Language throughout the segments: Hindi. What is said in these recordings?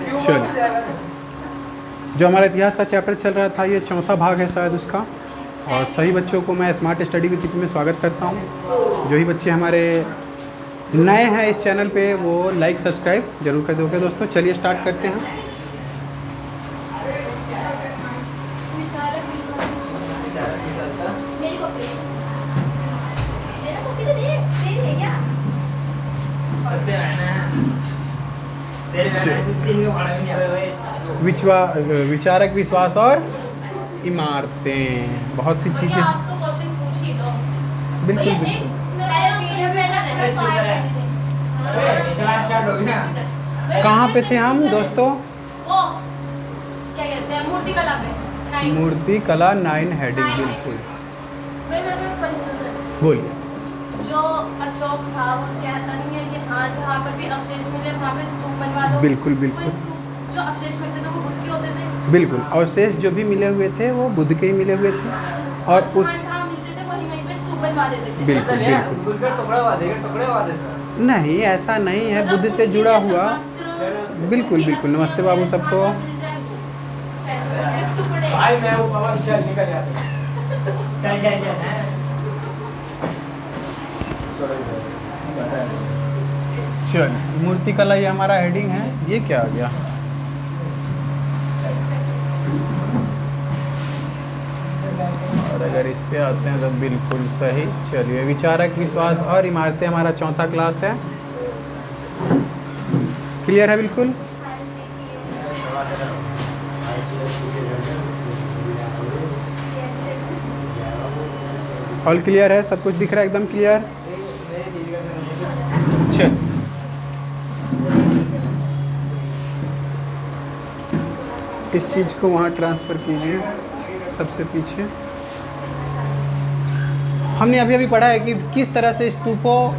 चलिए, जो हमारा इतिहास का चैप्टर चल रहा था ये चौथा भाग है शायद उसका। और सभी बच्चों को मैं स्मार्ट स्टडी विद में स्वागत करता हूँ। जो ही बच्चे हमारे नए हैं इस चैनल पे वो लाइक सब्सक्राइब जरूर कर दोगे दोस्तों। चलिए स्टार्ट करते हैं। विचारक, विश्वास और इमारतें, बहुत सी चीजें। बिल्कुल बिल्कुल। कहाँ पे थे हम दोस्तों? क्या कहते हैं, मूर्ति कला पे। मूर्ति कला 9 हेडिंग। बिल्कुल बोलिए। जो अशोक था वो कहता नहीं है कि हाँ जहाँ पर भी अवशेष मिले वहाँ पे स्तूप बनवा दो। बिल्कुल बिल्कुल। जो अवशेष मिलते थे वो बुद्ध के होते थे। बिल्कुल, अवशेष जो भी मिले हुए थे वो बुद्ध के ही मिले हुए थे। और उस जहाँ मिलते थे वहीं वहीं पे स्तूप बनवा देते थे। बिल्कुल बिल्कुल। नहीं, ऐसा नहीं है, बुद्ध से जुड़ा हुआ। बिल्कुल बिल्कुल। नमस्ते बाबू सबको। चल, मूर्ति कला ये हमारा हेडिंग है। ये क्या आ गया? और अगर इस पे आते हैं तो बिल्कुल सही। चलिए, विचारक, विश्वास और इमारतें हमारा चौथा क्लास है। क्लियर है बिल्कुल? ऑल क्लियर है? सब कुछ दिख रहा है एकदम क्लियर? चल, इस चीज़ को वहाँ ट्रांसफ़र कीजिए सबसे पीछे। हमने अभी अभी पढ़ा है कि किस तरह से स्तूपों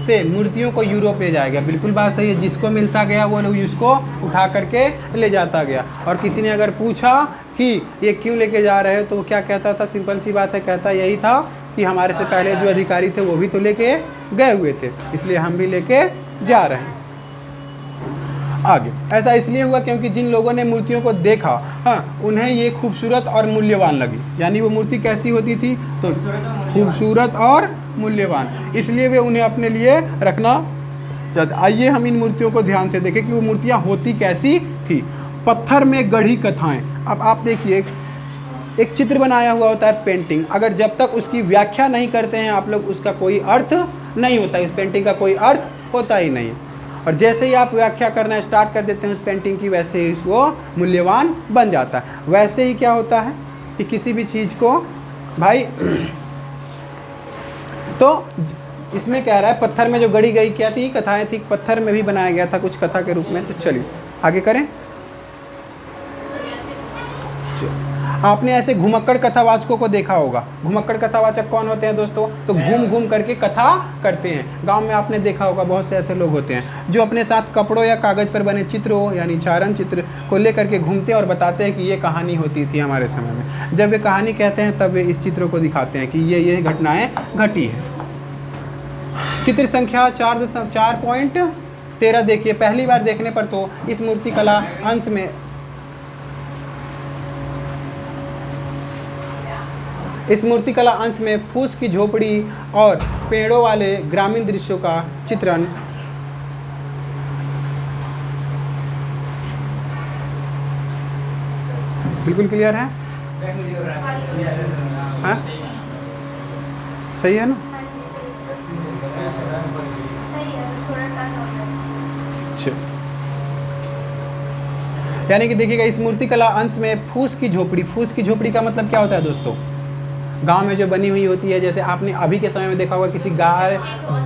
से मूर्तियों को यूरोप ले जाया गया। बिल्कुल बात सही है। जिसको मिलता गया वो लोग उसको उठा करके ले जाता गया। और किसी ने अगर पूछा कि ये क्यों लेके जा रहे हो तो वो क्या कहता था? सिंपल सी बात है, कहता यही था कि हमारे से पहले जो अधिकारी थे वो भी तो लेके गए हुए थे, इसलिए हम भी लेके जा रहे हैं। आगे ऐसा इसलिए हुआ क्योंकि जिन लोगों ने मूर्तियों को देखा, हाँ, उन्हें ये खूबसूरत और मूल्यवान लगी। यानी वो मूर्ति कैसी होती थी? तो खूबसूरत और मूल्यवान, इसलिए वे उन्हें अपने लिए रखना चाहते। आइए हम इन मूर्तियों को ध्यान से देखें कि वो मूर्तियाँ होती कैसी थी। पत्थर में गढ़ी कथाएं। अब आप देखिए, एक चित्र बनाया हुआ होता है पेंटिंग, अगर जब तक उसकी व्याख्या नहीं करते हैं आप लोग, उसका कोई अर्थ नहीं होता। इस पेंटिंग का कोई अर्थ होता ही नहीं। और जैसे ही आप व्याख्या करना स्टार्ट कर देते हैं उस पेंटिंग की, वैसे ही वो मूल्यवान बन जाता है। वैसे ही क्या होता है कि किसी भी चीज़ को भाई तो इसमें कह रहा है पत्थर में जो गढ़ी गई क्या थी? कथाएं थी। पत्थर में भी बनाया गया था कुछ कथा के रूप में। तो चलिए आगे करें। आपने ऐसे घुमक्कड़ कथावाचकों को देखा होगा। घुमक्कड़ कथावाचक कौन होते हैं दोस्तों? तो घूम घूम करके कथा करते हैं। गांव में आपने देखा होगा बहुत से ऐसे लोग होते हैं जो अपने साथ कपड़ों या कागज़ पर बने चित्रों यानी चारण चित्र को लेकर के घूमते हैं और बताते हैं कि ये कहानी होती थी हमारे समय में। जब वे कहानी कहते हैं तब वे इस चित्रों को दिखाते हैं कि ये घटनाएँ घटी है। चित्र संख्या 4.13 देखिए। पहली बार देखने पर तो इस मूर्ति कला अंश में फूस की झोपड़ी और पेड़ों वाले ग्रामीण दृश्यों का चित्रण बिल्कुल क्लियर है? हाँ? सही है ना? यानी कि देखिएगा, इस मूर्ति कला अंश में फूस की झोपड़ी का मतलब क्या होता है दोस्तों? गांव में जो बनी हुई होती है, जैसे आपने अभी के समय में देखा होगा किसी गाय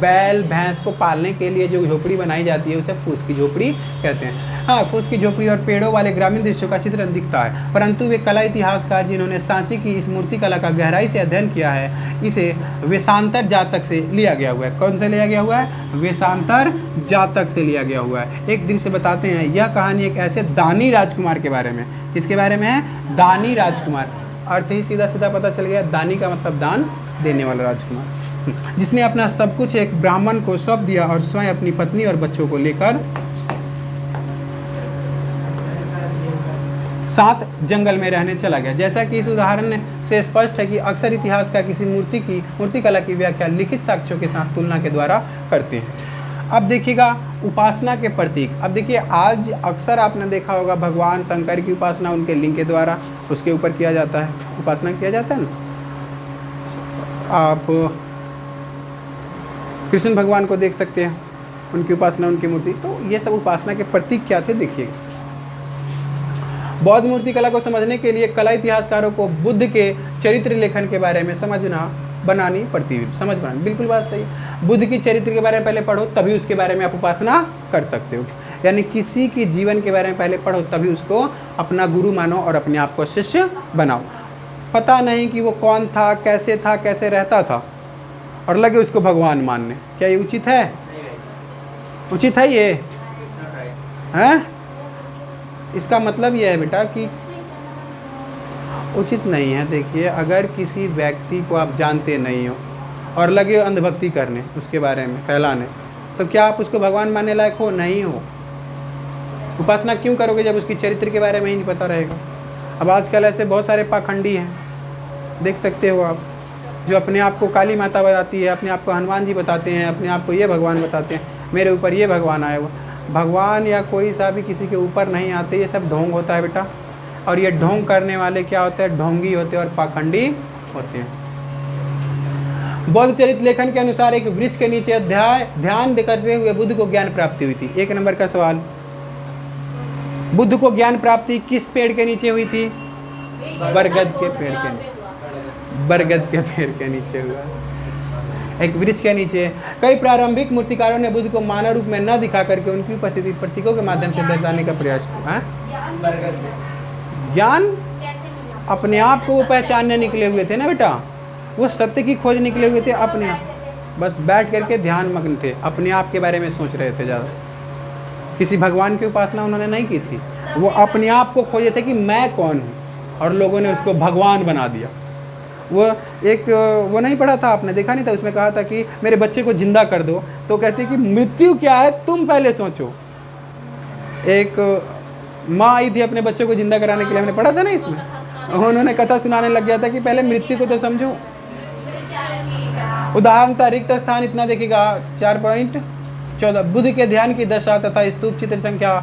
बैल भैंस को पालने के लिए जो झोपड़ी बनाई जाती है उसे फूस की झोपड़ी कहते हैं। हाँ, फूस की झोपड़ी और पेड़ों वाले ग्रामीण दृश्यों का चित्रण दिखता है। परंतु वे कला इतिहासकार जिन्होंने सांची की इस मूर्ति कला का गहराई से अध्ययन किया है, इसे वेशांतर जातक से लिया गया हुआ है। कौन से लिया गया हुआ है? वेशांतर जातक से लिया गया हुआ है। एक दृश्य बताते हैं। यह कहानी एक ऐसे दानी राजकुमार के बारे में, किसके बारे में है? दानी राजकुमार। अर्थ ही सीधा सीधा पता चल गया। दानी का मतलब दान देने वाला राजकुमार, जिसने अपना सब कुछ एक ब्राह्मण को सौंप दिया और स्वयं अपनी पत्नी और बच्चों को लेकर साथ जंगल में रहने चला गया। जैसा कि इस उदाहरण से स्पष्ट है कि अक्सर इतिहासकार किसी मूर्तिकला की व्याख्या लिखित साक्ष्यों के साथ तुलना के द्वारा करते हैं। अब देखिएगा उपासना के प्रतीक। अब देखिए आज अक्सर आपने देखा होगा भगवान शंकर की उपासना उनके लिंग के द्वारा उसके ऊपर किया जाता है, उपासना किया जाता है ना। आप कृष्ण भगवान को देख सकते हैं, उनकी उपासना, उनकी मूर्ति। तो ये सब उपासना के प्रतीक क्या थे देखिएगा। बौद्ध मूर्तिकला को समझने के लिए कला इतिहासकारों को बुद्ध के चरित्र लेखन के बारे में बनानी पड़ती है, समझ बनानी। बिल्कुल बात सही। बुद्ध की चरित्र के बारे में पहले पढ़ो तभी उसके बारे में आप उपासना कर सकते हो। यानी किसी के जीवन के बारे में पहले पढ़ो तभी उसको अपना गुरु मानो और अपने आप को शिष्य बनाओ। पता नहीं कि वो कौन था, कैसे रहता था और लगे उसको भगवान मानने, क्या ये उचित है? उचित है ये? हैं? इसका मतलब ये है बेटा कि उचित नहीं है। देखिए अगर किसी व्यक्ति को आप जानते नहीं हो और लगे अंधभक्ति करने, उसके बारे में फैलाने, तो क्या आप उसको भगवान मानने लायक हो? नहीं हो। उपासना क्यों करोगे जब उसकी चरित्र के बारे में ही नहीं पता रहेगा। अब आजकल ऐसे बहुत सारे पाखंडी हैं, देख सकते हो आप, जो अपने आप को काली माता बताती है, अपने आप को हनुमान जी बताते हैं, अपने आप को ये भगवान बताते हैं, मेरे ऊपर ये भगवान आया हुआ। भगवान या कोई सा भी किसी के ऊपर नहीं आते, ये सब ढोंग होता है बेटा। और ये ढोंग करने वाले क्या होते हैं? ढोंगी होते हैं और पाखंडी होते हैं। बौद्ध चरित्र लेखन के अनुसार एक वृक्ष के नीचे ध्यान करते हुए बुद्ध को ज्ञान प्राप्ति हुई थी। 1 नंबर का सवाल, बुद्ध को ज्ञान प्राप्ति किस पेड़ के नीचे हुई थी? बरगद के पेड़ के नीचे। बरगद के पेड़ के नीचे हुआ, एक वृक्ष के नीचे। कई प्रारंभिक मूर्तिकारों ने बुद्ध को मानव रूप में न दिखा करके उनकी उपस्थिति प्रतीकों के माध्यम से दर्शाने का प्रयास किया। ज्ञान अपने आप को वो पहचानने निकले हुए थे ना बेटा, वो सत्य की खोज निकले हुए थे अपने आप, बस बैठ करके ध्यान मग्न थे, अपने आप के बारे में सोच रहे थे ज़्यादा। किसी भगवान की उपासना उन्होंने नहीं की थी, वो अपने आप को खोजे थे कि मैं कौन हूँ, और लोगों ने उसको भगवान बना दिया। वो नहीं पढ़ा था आपने, देखा नहीं था, उसमें कहा था कि मेरे बच्चे को जिंदा कर दो, तो कहते कि मृत्यु क्या है तुम पहले सोचो। एक माँ आई थी अपने बच्चे को जिंदा कराने के लिए, हमने पढ़ा था ना इसमें, उन्होंने कथा सुनाने लग गया था कि पहले मृत्यु को तो समझो। उदाहरण था रिक्त स्थान, इतना देखिएगा 4.14 बुद्ध के ध्यान की दशा तथा स्तूप चित्र संख्या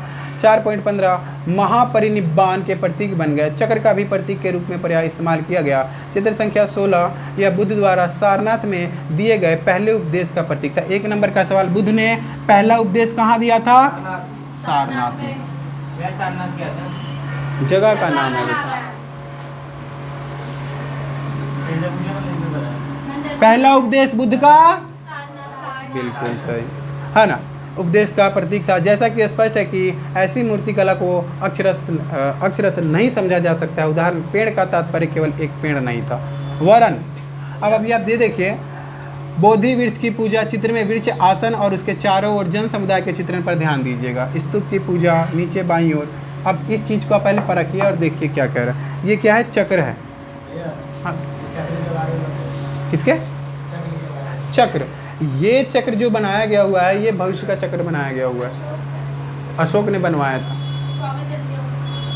4.15 महापरिनिब्बाण के प्रतीक बन गए। चक्र का भी प्रतीक के रूप में पर्याय इस्तेमाल किया गया। चित्र संख्या 16 यह बुद्ध द्वारा सारनाथ में दिए गए पहले उपदेश का प्रतीक था। 1 नंबर का सवाल, बुद्ध ने पहला उपदेश कहाँ दिया था? सारनाथ में। सारनाथ क्या था? जगह का नाम है बेटा। पहला उपदेश बुद्ध का बिल्कुल सही है ना, उपदेश का प्रतीक था। जैसा कि स्पष्ट है कि ऐसी मूर्तिकला को अक्षरश नहीं समझा जा सकता है। उदाहरण, पेड़ का तात्पर्य केवल एक पेड़ नहीं था, वरन अब अभी आप देखिए, बोधि वृक्ष की पूजा चित्र में वृक्ष आसन और उसके चारों ओर जन समुदाय के चित्रण पर ध्यान दीजिएगा। स्तूप की पूजा नीचे बाईं ओर। अब इस चीज़ को पहले परखिए और देखिए क्या कह रहा है। ये क्या है? चक्र है। हाँ। किसके? चक्र। ये चक्र जो बनाया गया हुआ है, ये भविष्य का चक्र बनाया गया हुआ है, अशोक ने बनवाया था।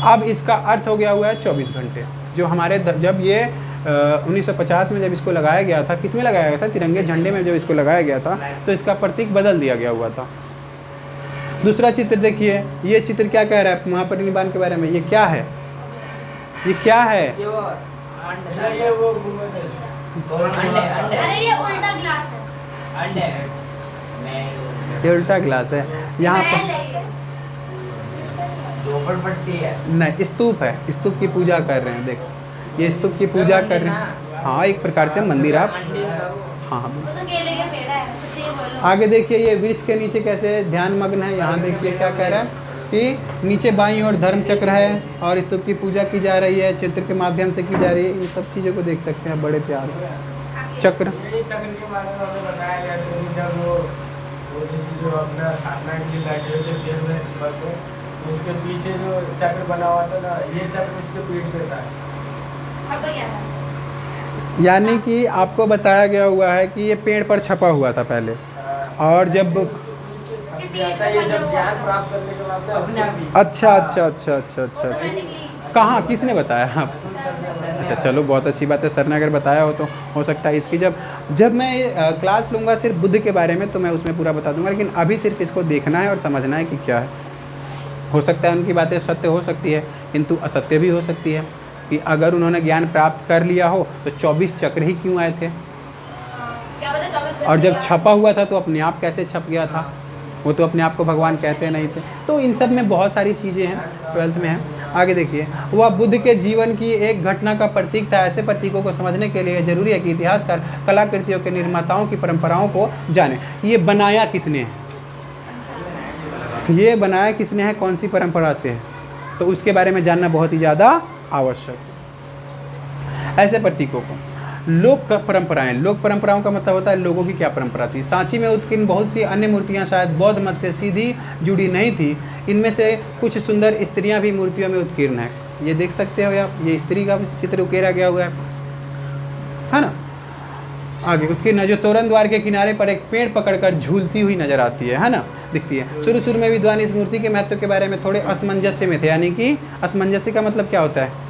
अब इसका अर्थ हो गया हुआ है 24 घंटे। जो हमारे जब ये 1950 में जब इसको लगाया गया था, किस में लगाया गया था? तिरंगे झंडे में जब इसको लगाया गया था तो इसका प्रतीक बदल दिया गया हुआ था। दूसरा चित्र देखिए, ये चित्र क्या कह रहा है महापरिनिब्बाण के बारे में? ये क्या है? ये क्या है? अरे ये उल्टा ग्लास है। ये उल्टा ग्लास है। यहाँ पर झोपड़पट्टी है। नहीं, स्तूप है। स्तूप की पूजा कर रहे हैं, देखो ये स्तूप की पूजा कर रहे हैं। हाँ, एक प्रकार से मंदिर आप, हाँ हाँ। वो तो केले का पेड़ है, तो ये बोलो। आगे देखिए, ये वृक्ष के नीचे कैसे ध्यान मग्न है। यहाँ देखिए क्या कह रहा है कि नीचे बाईं ओर धर्म चक्र है और स्तूप की पूजा की जा रही है, चित्र के माध्यम से की जा रही है। इन सब चीज़ों को देख सकते हैं बड़े प्यार से। चक्र चक्र के बारे में हमें बताया गया था, जब वो जो अपना साधना के लिए बैठे हुए थे, उसके पीछे जो चक्र बना हुआ था ना, ये चक्र उसके पीठ पे था। छपा गया था। यानी कि आपको बताया गया हुआ है कि ये पेड़ पर छपा हुआ था पहले, और जब ये जब ज्ञान प्राप्त करने के बाद अपने आप ही अच्छा अच्छा अच्छा अच्छा अच्छा अच्छा ऑटोमेटिकली कहाँ, किसने बताया आप? अच्छा चलो बहुत अच्छी बात है, सर ने अगर बताया हो सकता है इसकी जब मैं क्लास लूँगा सिर्फ बुद्ध के बारे में तो मैं उसमें पूरा बता दूंगा, लेकिन अभी सिर्फ इसको देखना है और समझना है कि क्या है। हो सकता है उनकी बातें सत्य हो सकती है, किंतु असत्य भी हो सकती है कि अगर उन्होंने ज्ञान प्राप्त कर लिया हो तो 24 चक्र ही क्यों आए थे, क्या पता 24 और जब छपा हुआ था तो अपने आप कैसे छप गया था, वो तो अपने आप को भगवान कहते नहीं थे। तो इन सब में बहुत सारी चीज़ें हैं, 12th में है। आगे देखिए, वह बुद्ध के जीवन की एक घटना का प्रतीक था। ऐसे प्रतीकों को समझने के लिए जरूरी है कि इतिहासकार कलाकृतियों के निर्माताओं की परंपराओं को जाने। ये बनाया किसने है, ये बनाया किसने है, कौन सी परंपरा से है, तो उसके बारे में जानना बहुत ही ज़्यादा आवश्यक। ऐसे प्रतीकों को लोक परंपराएं, लोक परंपराओं का मतलब होता है लोगों की क्या परंपरा थी। सांची में उत्कीर्ण बहुत सी अन्य मूर्तियां शायद बौद्ध मत से सीधी जुड़ी नहीं थी। इनमें से कुछ सुंदर स्त्रियां भी मूर्तियों में उत्कीर्ण है। ये देख सकते हो आप, ये स्त्री का चित्र उकेरा गया हुआ है ना। आगे उत्कीर्ण है जो तोरण द्वार के किनारे पर एक पेड़ पकड़कर झूलती हुई नजर आती है ना, दिखती है। शुरू में विद्वान इस मूर्ति के महत्व के बारे में थोड़े असमंजस्य में थे, यानी कि असमंजस्य का मतलब क्या होता है,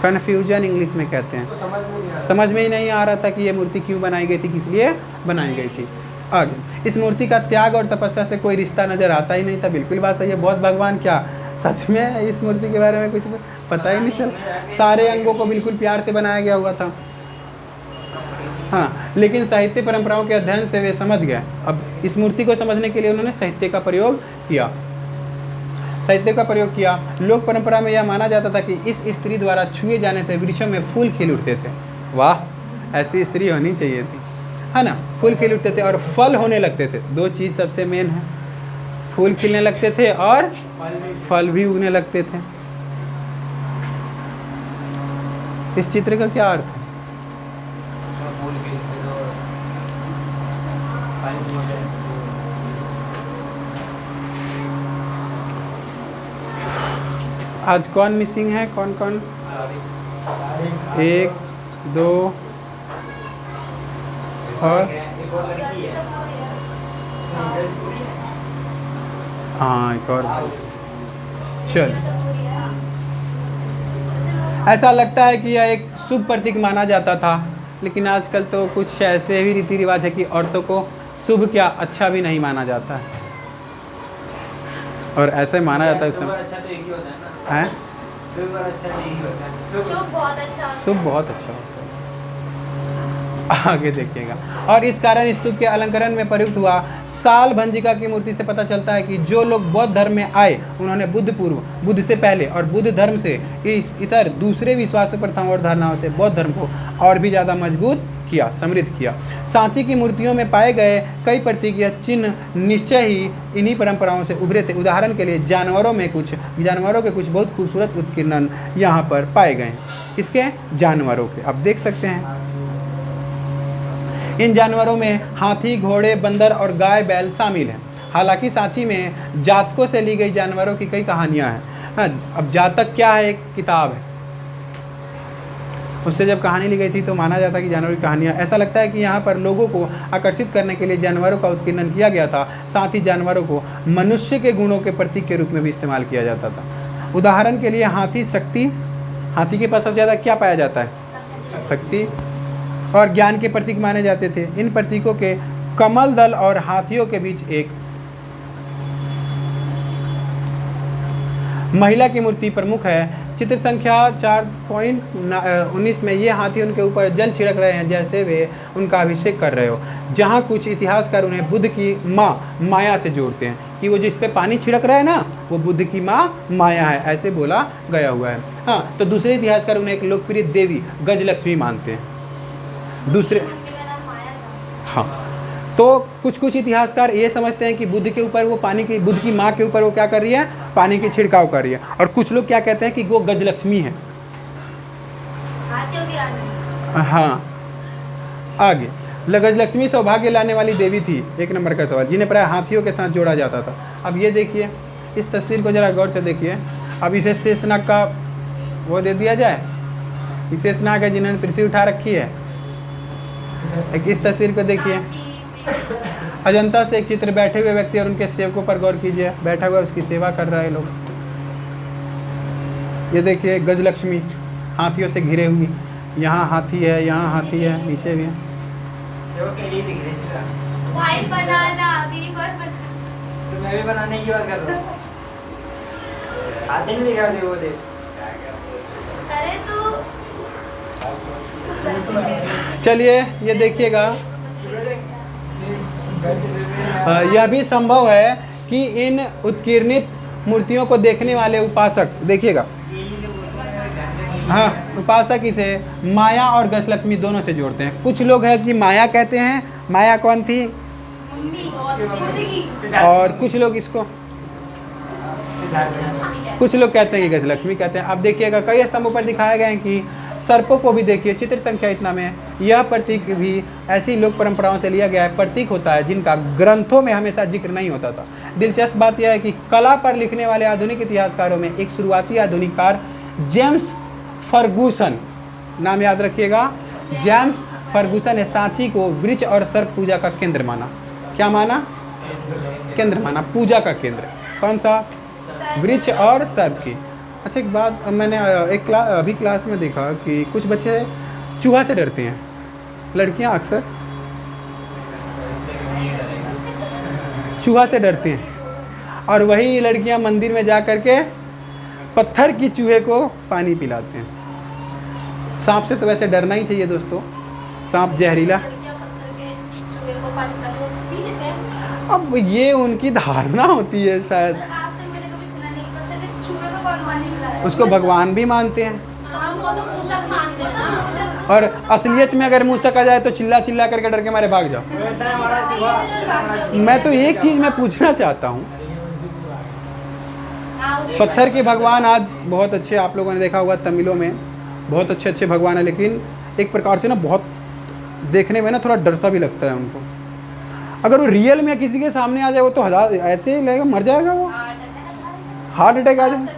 कन्फ्यूजन इंग्लिश में कहते हैं। समझ में ही नहीं आ रहा था कि ये मूर्ति क्यों बनाई गई थी, किस लिए बनाई गई थी। आगे, इस मूर्ति का त्याग और तपस्या से कोई रिश्ता नजर आता ही नहीं था। बिल्कुल बात सही है। बहुत भगवान क्या सच में इस मूर्ति के बारे में कुछ पता ही नहीं चल, सारे अंगों को बिल्कुल प्यार से बनाया गया हुआ था। हाँ, लेकिन साहित्य परंपराओं के अध्ययन से वे समझ गए। अब इस मूर्ति को समझने के लिए उन्होंने साहित्य का प्रयोग किया, साहित्य का प्रयोग किया। लोक परंपरा में यह माना जाता था कि इस स्त्री द्वारा छुए जाने से वृक्षों में फूल खिल उठते थे। वाह, ऐसी स्त्री होनी चाहिए थी, है ना। फूल खिल उठते थे और फल होने लगते थे। दो चीज़ सबसे मेन है, फूल खिलने लगते थे और फल भी उगने लगते थे। इस चित्र का क्या अर्थ है? आज कौन मिसिंग है, कौन कौन? 1 2 और हाँ एक और। चल, ऐसा लगता है कि यह एक शुभ प्रतीक माना जाता था, लेकिन आजकल तो कुछ ऐसे भी रीति रिवाज है कि औरतों को शुभ क्या अच्छा भी नहीं माना जाता है, और ऐसे माना जाता है। अच्छा तो एक ही होता है ना, हैं? शुभ और अच्छा नहीं होता है। शुभ बहुत अच्छा, शुभ बहुत अच्छा होता है। आगे देखिएगा, और इस कारण स्तूप के अलंकरण में प्रयुक्त हुआ साल भंजिका की मूर्ति से पता चलता है कि जो लोग बौद्ध धर्म में आए उन्होंने बुद्ध पूर्व, बुद्ध से पहले और बुद्ध धर्म से इस इतर दूसरे विश्वास प्रथाओं और धारणाओं से बौद्ध धर्म को और भी ज़्यादा मजबूत किया, समृद्ध किया। सांची की मूर्तियों में पाए गए कई प्रतीक या चिन्ह निश्चय ही इन्हीं परंपराओं से उभरे थे। उदाहरण के लिए जानवरों के कुछ बहुत खूबसूरत उत्कीर्णन यहाँ पर पाए गए हैं। किसके? जानवरों के। अब देख सकते हैं इन जानवरों में हाथी, घोड़े, बंदर और गाय बैल शामिल हैं। हालांकि सांची में जातकों से ली गई जानवरों की कई कहानियां हैं। हाँ, अब जातक क्या है? एक किताब है, उससे जब कहानी ली गई थी तो माना जाता है कि जानवरों की कहानियाँ। ऐसा लगता है कि यहाँ पर लोगों को आकर्षित करने के लिए जानवरों का उत्कीर्णन किया गया था। साथ ही जानवरों को मनुष्य के गुणों के प्रतीक के रूप में भी इस्तेमाल किया जाता था। उदाहरण के लिए हाथी शक्ति, हाथी के पास सबसे ज़्यादा क्या पाया जाता है? शक्ति, और ज्ञान के प्रतीक माने जाते थे। इन प्रतीकों के कमल दल और हाथियों के बीच एक महिला की मूर्ति प्रमुख है। चित्र संख्या 4.19 में ये हाथी उनके ऊपर जल छिड़क रहे हैं जैसे वे उनका अभिषेक कर रहे हो। जहाँ कुछ इतिहासकार उन्हें बुद्ध की माँ माया से जोड़ते हैं कि वो जिस पे पानी छिड़क रहा है ना, वो बुद्ध की माँ माया है, ऐसे बोला गया हुआ है। हाँ, तो दूसरे इतिहासकार उन्हें एक लोकप्रिय देवी गजलक्ष्मी मानते हैं। दूसरे हाँ, तो कुछ इतिहासकार ये समझते हैं कि बुद्ध के ऊपर वो पानी की, बुद्ध की माँ के ऊपर वो क्या कर रही है? पानी की छिड़काव कर रही है। और कुछ लोग क्या कहते हैं कि वो गजलक्ष्मी है। हाथियों की रानी। हाँ, आगे, गजलक्ष्मी सौभाग्य लाने वाली देवी थी। 1 नंबर का सवाल, जिन्हें प्राय हाथियों के साथ जोड़ा जाता था। अब ये देखिए, इस तस्वीर को जरा गौर से देखिए। अब इसे शेषनाग का वो दे दिया जाए, ये शेषनाग है जिन्होंने पृथ्वी उठा रखी है। एक इस तस्वीर को देखिए, अजंता से एक चित्र, बैठे हुए व्यक्ति और उनके सेवकों पर गौर कीजिए। बैठा हुआ उसकी सेवा कर रहा है लोग। ये देखिए गजलक्ष्मी हाथियों से घिरे हुई, यहाँ हाथी है, यहाँ हाथी है, नीचे भी है। भाई बनाना अभी पर बना। तो मैं भी बनाने की बात कर रहा हूँ। हाथी नहीं दिखा दे वो दे। अरे तो चलिए ये देखिएगा, यह भी संभव है कि इन उत्कीर्णित मूर्तियों को देखने वाले उपासक, देखिएगा, हाँ, उपासक इसे माया और गजलक्ष्मी दोनों से जोड़ते हैं। कुछ लोग हैं कि माया कहते हैं, माया कौन थी, मम्मी बहुत अच्छी की और कुछ लोग इसको, कुछ लोग कहते हैं कि गजलक्ष्मी कहते हैं। अब देखिएगा कई स्तंभों पर दिखाए गए हैं कि सर्पों को भी देखिए, चित्र संख्या इतना में है। यह प्रतीक भी ऐसी लोक परंपराओं से लिया गया है, प्रतीक होता है जिनका ग्रंथों में हमेशा जिक्र नहीं होता था। दिलचस्प बात यह है कि कला पर लिखने वाले आधुनिक इतिहासकारों में एक शुरुआती आधुनिककार जेम्स फर्गूसन, नाम याद रखिएगा, जेम्स फर्गूसन ने सांची को वृक्ष और सर्प पूजा का केंद्र माना। क्या माना, केंद्र माना, पूजा का केंद्र। कौन सा, वृक्ष और सर्प की। अच्छा एक बात, मैंने अभी क्लास में देखा कि कुछ बच्चे चूहा से डरते हैं, लड़कियां अक्सर चूहा से डरती हैं, और वही लड़कियां मंदिर में जा कर के पत्थर की चूहे को पानी पिलाते हैं। सांप से तो वैसे डरना ही चाहिए दोस्तों, सांप जहरीला। लड़कियां पत्थर के चूहे को पानी पिलाते वो पी लेते हैं। अब ये उनकी धारणा होती है शायद, आज तक मैंने कभी सुना नहीं, पत्थर के चूहे को कौन पानी पिलाया। उसको भगवान भी मानते हैं। हम वो तो मूषक मानते हैं ना, मूषक। और असलियत में अगर मूसक आ जाए तो चिल्ला चिल्ला करके डर के मारे भाग जाओ। मैं तो एक चीज़ मैं पूछना चाहता हूँ, पत्थर के भगवान आज बहुत अच्छे, आप लोगों ने देखा होगा तमिलों में बहुत अच्छे अच्छे भगवान हैं, लेकिन एक प्रकार से ना बहुत देखने में ना थोड़ा डर सा भी लगता है उनको। अगर वो रियल में किसी के सामने आ जाए वो तो हजार ऐसे ही लगेगा, मर जाएगा वो, हार्ट अटैक आ जाए।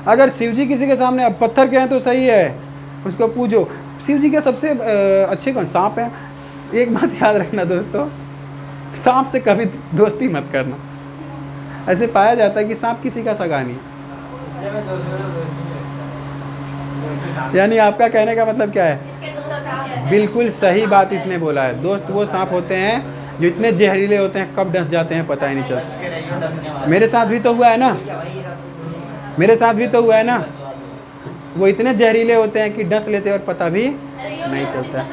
अगर शिव जी किसी के सामने, अब पत्थर के हैं तो सही है, उसको पूजो। शिव जी के सबसे अच्छे कौन, सांप हैं। एक बात याद रखना दोस्तों, सांप से कभी दोस्ती मत करना। ऐसे पाया जाता है कि सांप किसी का सगा नहीं। यानी आपका कहने का मतलब क्या है, इसके दो तरफ कहते हैं। बिल्कुल सही बात इसने बोला है। दोस्त वो सांप होते हैं जो इतने जहरीले होते हैं, कब डस जाते हैं पता ही नहीं चलता। मेरे साथ भी तो हुआ है ना, मेरे साथ भी तो हुआ है ना, वो इतने जहरीले होते हैं कि डस लेते हैं और पता भी नहीं चलता।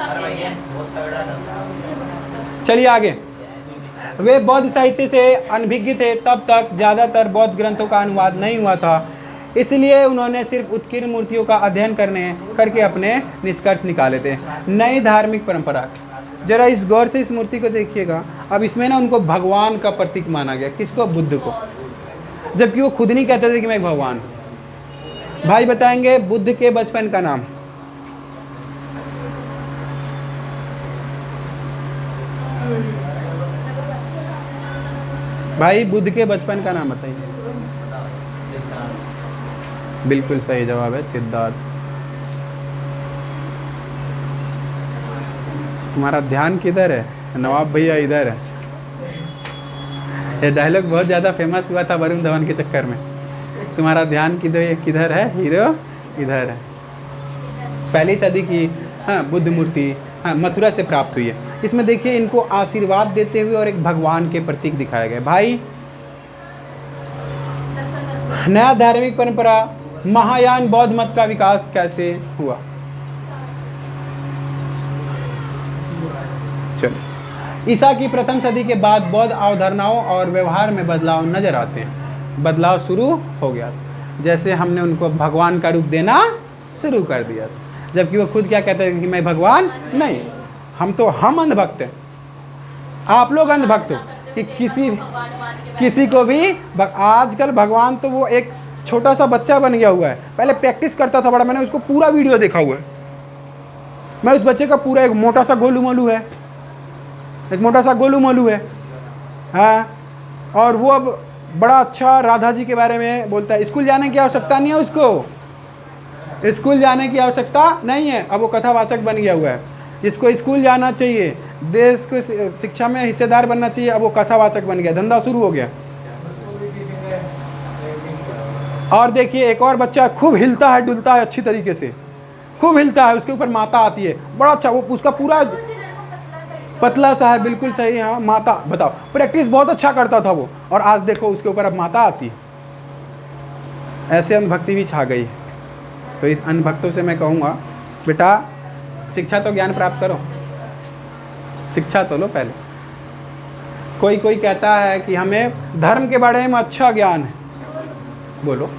चलिए आगे। वे बौद्ध साहित्य से अनभिज्ञ थे, तब तक ज़्यादातर बौद्ध ग्रंथों का अनुवाद नहीं हुआ था, इसलिए उन्होंने सिर्फ उत्कीर्ण मूर्तियों का अध्ययन करके अपने निष्कर्ष निकाले थे। नई धार्मिक परंपरा, जरा इस गौर से इस मूर्ति को देखिएगा। अब इसमें ना उनको भगवान का प्रतीक माना गया, किसको, बुद्ध को, जबकि वो खुद नहीं कहते थे कि मैं एक भगवान हूँ। भाई बताएंगे बुद्ध के बचपन का नाम। भाई बुद्ध के बचपन का नाम बताइए। बिल्कुल सही जवाब है सिद्धार्थ। तुम्हारा ध्यान किधर है, नवाब भैया इधर है। ये डायलॉग बहुत ज़्यादा फेमस हुआ था वरुण धवन के चक्कर में। तुम्हारा ध्यान किधर है, हीरो इधर है। पहली सदी की हाँ बुद्ध मूर्ति हाँ मथुरा से प्राप्त हुई है। इसमें देखिए इनको आशीर्वाद देते हुए और एक भगवान के प्रतीक दिखाए गए। भाई नया धार्मिक परंपरा महायान बौद्ध मत का विकास कैसे हुआ, चलो। ईसा की प्रथम सदी के बाद बौद्ध अवधारणाओं और व्यवहार में बदलाव नजर आते हैं। बदलाव शुरू हो गया, जैसे हमने उनको भगवान का रूप देना शुरू कर दिया, जबकि वो खुद क्या कहते हैं कि मैं भगवान नहीं, हम अंधभक्त हैं। आप लोग अंधभक्त हो कि किसी को भी आजकल भगवान तो वो एक छोटा सा बच्चा बन गया हुआ है। पहले प्रैक्टिस करता था बड़ा, मैंने उसको पूरा वीडियो देखा हुआ है। मैं उस बच्चे का पूरा एक मोटा सा गोलू मोलू है, एक मोटा सा गोलू मोलू है हाँ। और वो अब बड़ा अच्छा राधा जी के बारे में बोलता है। स्कूल जाने की आवश्यकता नहीं है उसको, स्कूल जाने की आवश्यकता नहीं है। अब वो कथावाचक बन गया हुआ है। इसको स्कूल जाना चाहिए, देश को शिक्षा में हिस्सेदार बनना चाहिए। अब वो कथावाचक बन गया, धंधा शुरू हो गया। और देखिए एक और बच्चा खूब हिलता है डुलता है अच्छी तरीके से, खूब हिलता है, उसके ऊपर माता आती है, बड़ा अच्छा, वो उसका पूरा पतला सा है, बिल्कुल सही। हाँ माता, बताओ, प्रैक्टिस बहुत अच्छा करता था वो, और आज देखो उसके ऊपर अब माता आती है। ऐसे अंधभक्ति भी छा गई है। तो इस अंधभक्तों से मैं कहूँगा, बेटा शिक्षा तो ज्ञान प्राप्त करो, शिक्षा तो लो पहले। कोई कोई कहता है कि हमें धर्म के बारे में अच्छा ज्ञान है, बोलो।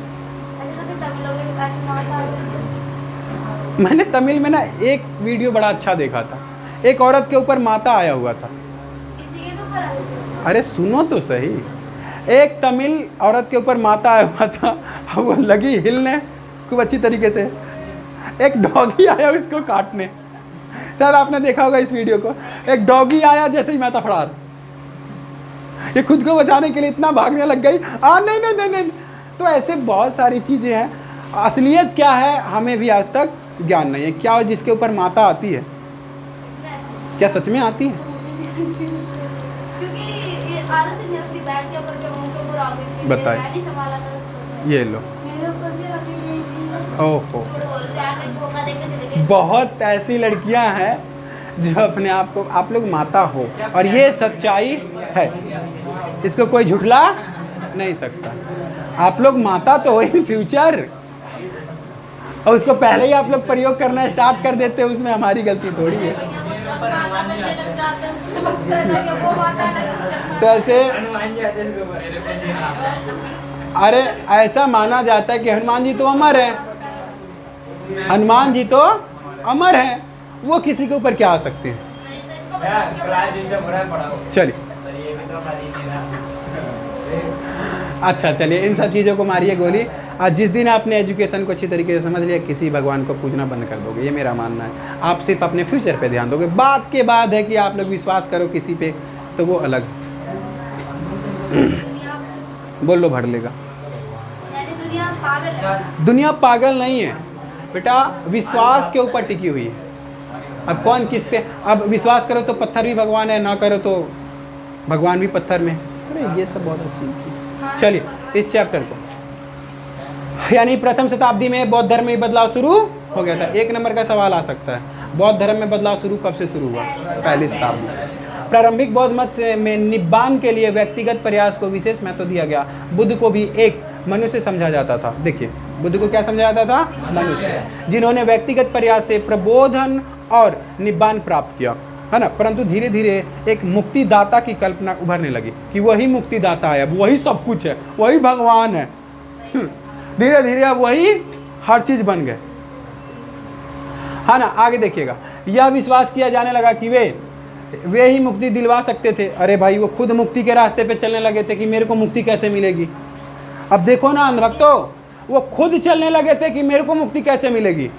मैंने तमिल में ना एक वीडियो बड़ा अच्छा देखा था, एक औरत के ऊपर माता आया हुआ था। अरे सुनो तो सही, एक तमिल औरत के ऊपर माता आया हुआ था, वो लगी हिलने खूब अच्छी तरीके से, एक डॉगी आया उसको काटने। सर आपने देखा होगा इस वीडियो को, एक डॉगी आया जैसे ही माता फड़ार, ये खुद को बचाने के लिए इतना भागने लग गई, नहीं नहीं नहीं नहीं। तो ऐसे बहुत सारी चीज़ें हैं। असलियत क्या है हमें भी आज तक ज्ञान नहीं है। क्या जिसके ऊपर माता आती है, क्या सच में आती है? बताइए, ये लो, ओहो, बहुत ऐसी लड़कियां हैं जो अपने आप को, आप लोग माता हो, और ये सच्चाई है, इसको कोई झुठला नहीं सकता। आप लोग माता तो हो इन फ्यूचर, और उसको पहले ही आप लोग प्रयोग करना स्टार्ट कर देते हो, उसमें हमारी गलती थोड़ी है। तो ऐसे, अरे ऐसा माना जाता है कि हनुमान जी तो अमर है, हनुमान जी तो अमर हैं, वो किसी के ऊपर क्या आ सकते हैं? चलिए, अच्छा चलिए, इन सब चीज़ों को मारिए गोली। आज जिस दिन आपने एजुकेशन को अच्छी तरीके से समझ लिया, किसी भगवान को पूजना बंद कर दोगे, ये मेरा मानना है। आप सिर्फ अपने फ्यूचर पे ध्यान दोगे। बात के बाद है कि आप लोग विश्वास करो किसी पे, तो वो अलग बोल लो, भर लेगा। दुनिया पागल नहीं है बेटा, विश्वास के ऊपर टिकी हुई है। अब कौन किस पे, अब विश्वास करो तो पत्थर भी भगवान है, ना करो तो भगवान भी पत्थर में। अरे ये सब बहुत अच्छी चीज़। चलिए इस चैप्टर को, यानी प्रथम शताब्दी में बौद्ध धर्म में बदलाव शुरू हो गया था। एक नंबर का सवाल आ सकता है, बौद्ध धर्म में बदलाव शुरू कब से शुरू हुआ? पहली शताब्दी से। प्रारंभिक बौद्ध मत में निब्बान के लिए व्यक्तिगत प्रयास को विशेष महत्व दिया गया। बुद्ध को भी एक मनुष्य समझा जाता था। देखिए बुद्ध को क्या समझा जाता था? मनुष्य, जिन्होंने व्यक्तिगत प्रयास से प्रबोधन और निब्बान प्राप्त किया, है ना। परंतु धीरे धीरे एक मुक्तिदाता की कल्पना उभरने लगी कि वही मुक्तिदाता है, वही सब कुछ है, वही भगवान है। धीरे धीरे अब वही हर चीज बन गए, है ना। आगे देखिएगा, यह विश्वास किया जाने लगा कि वे ही मुक्ति दिलवा सकते थे। अरे भाई, वो खुद मुक्ति के रास्ते पे चलने लगे थे कि मेरे को मुक्ति कैसे मिलेगी। अब देखो ना अंधभक्तों, वो खुद चलने लगे थे कि मेरे को मुक्ति कैसे मिलेगी,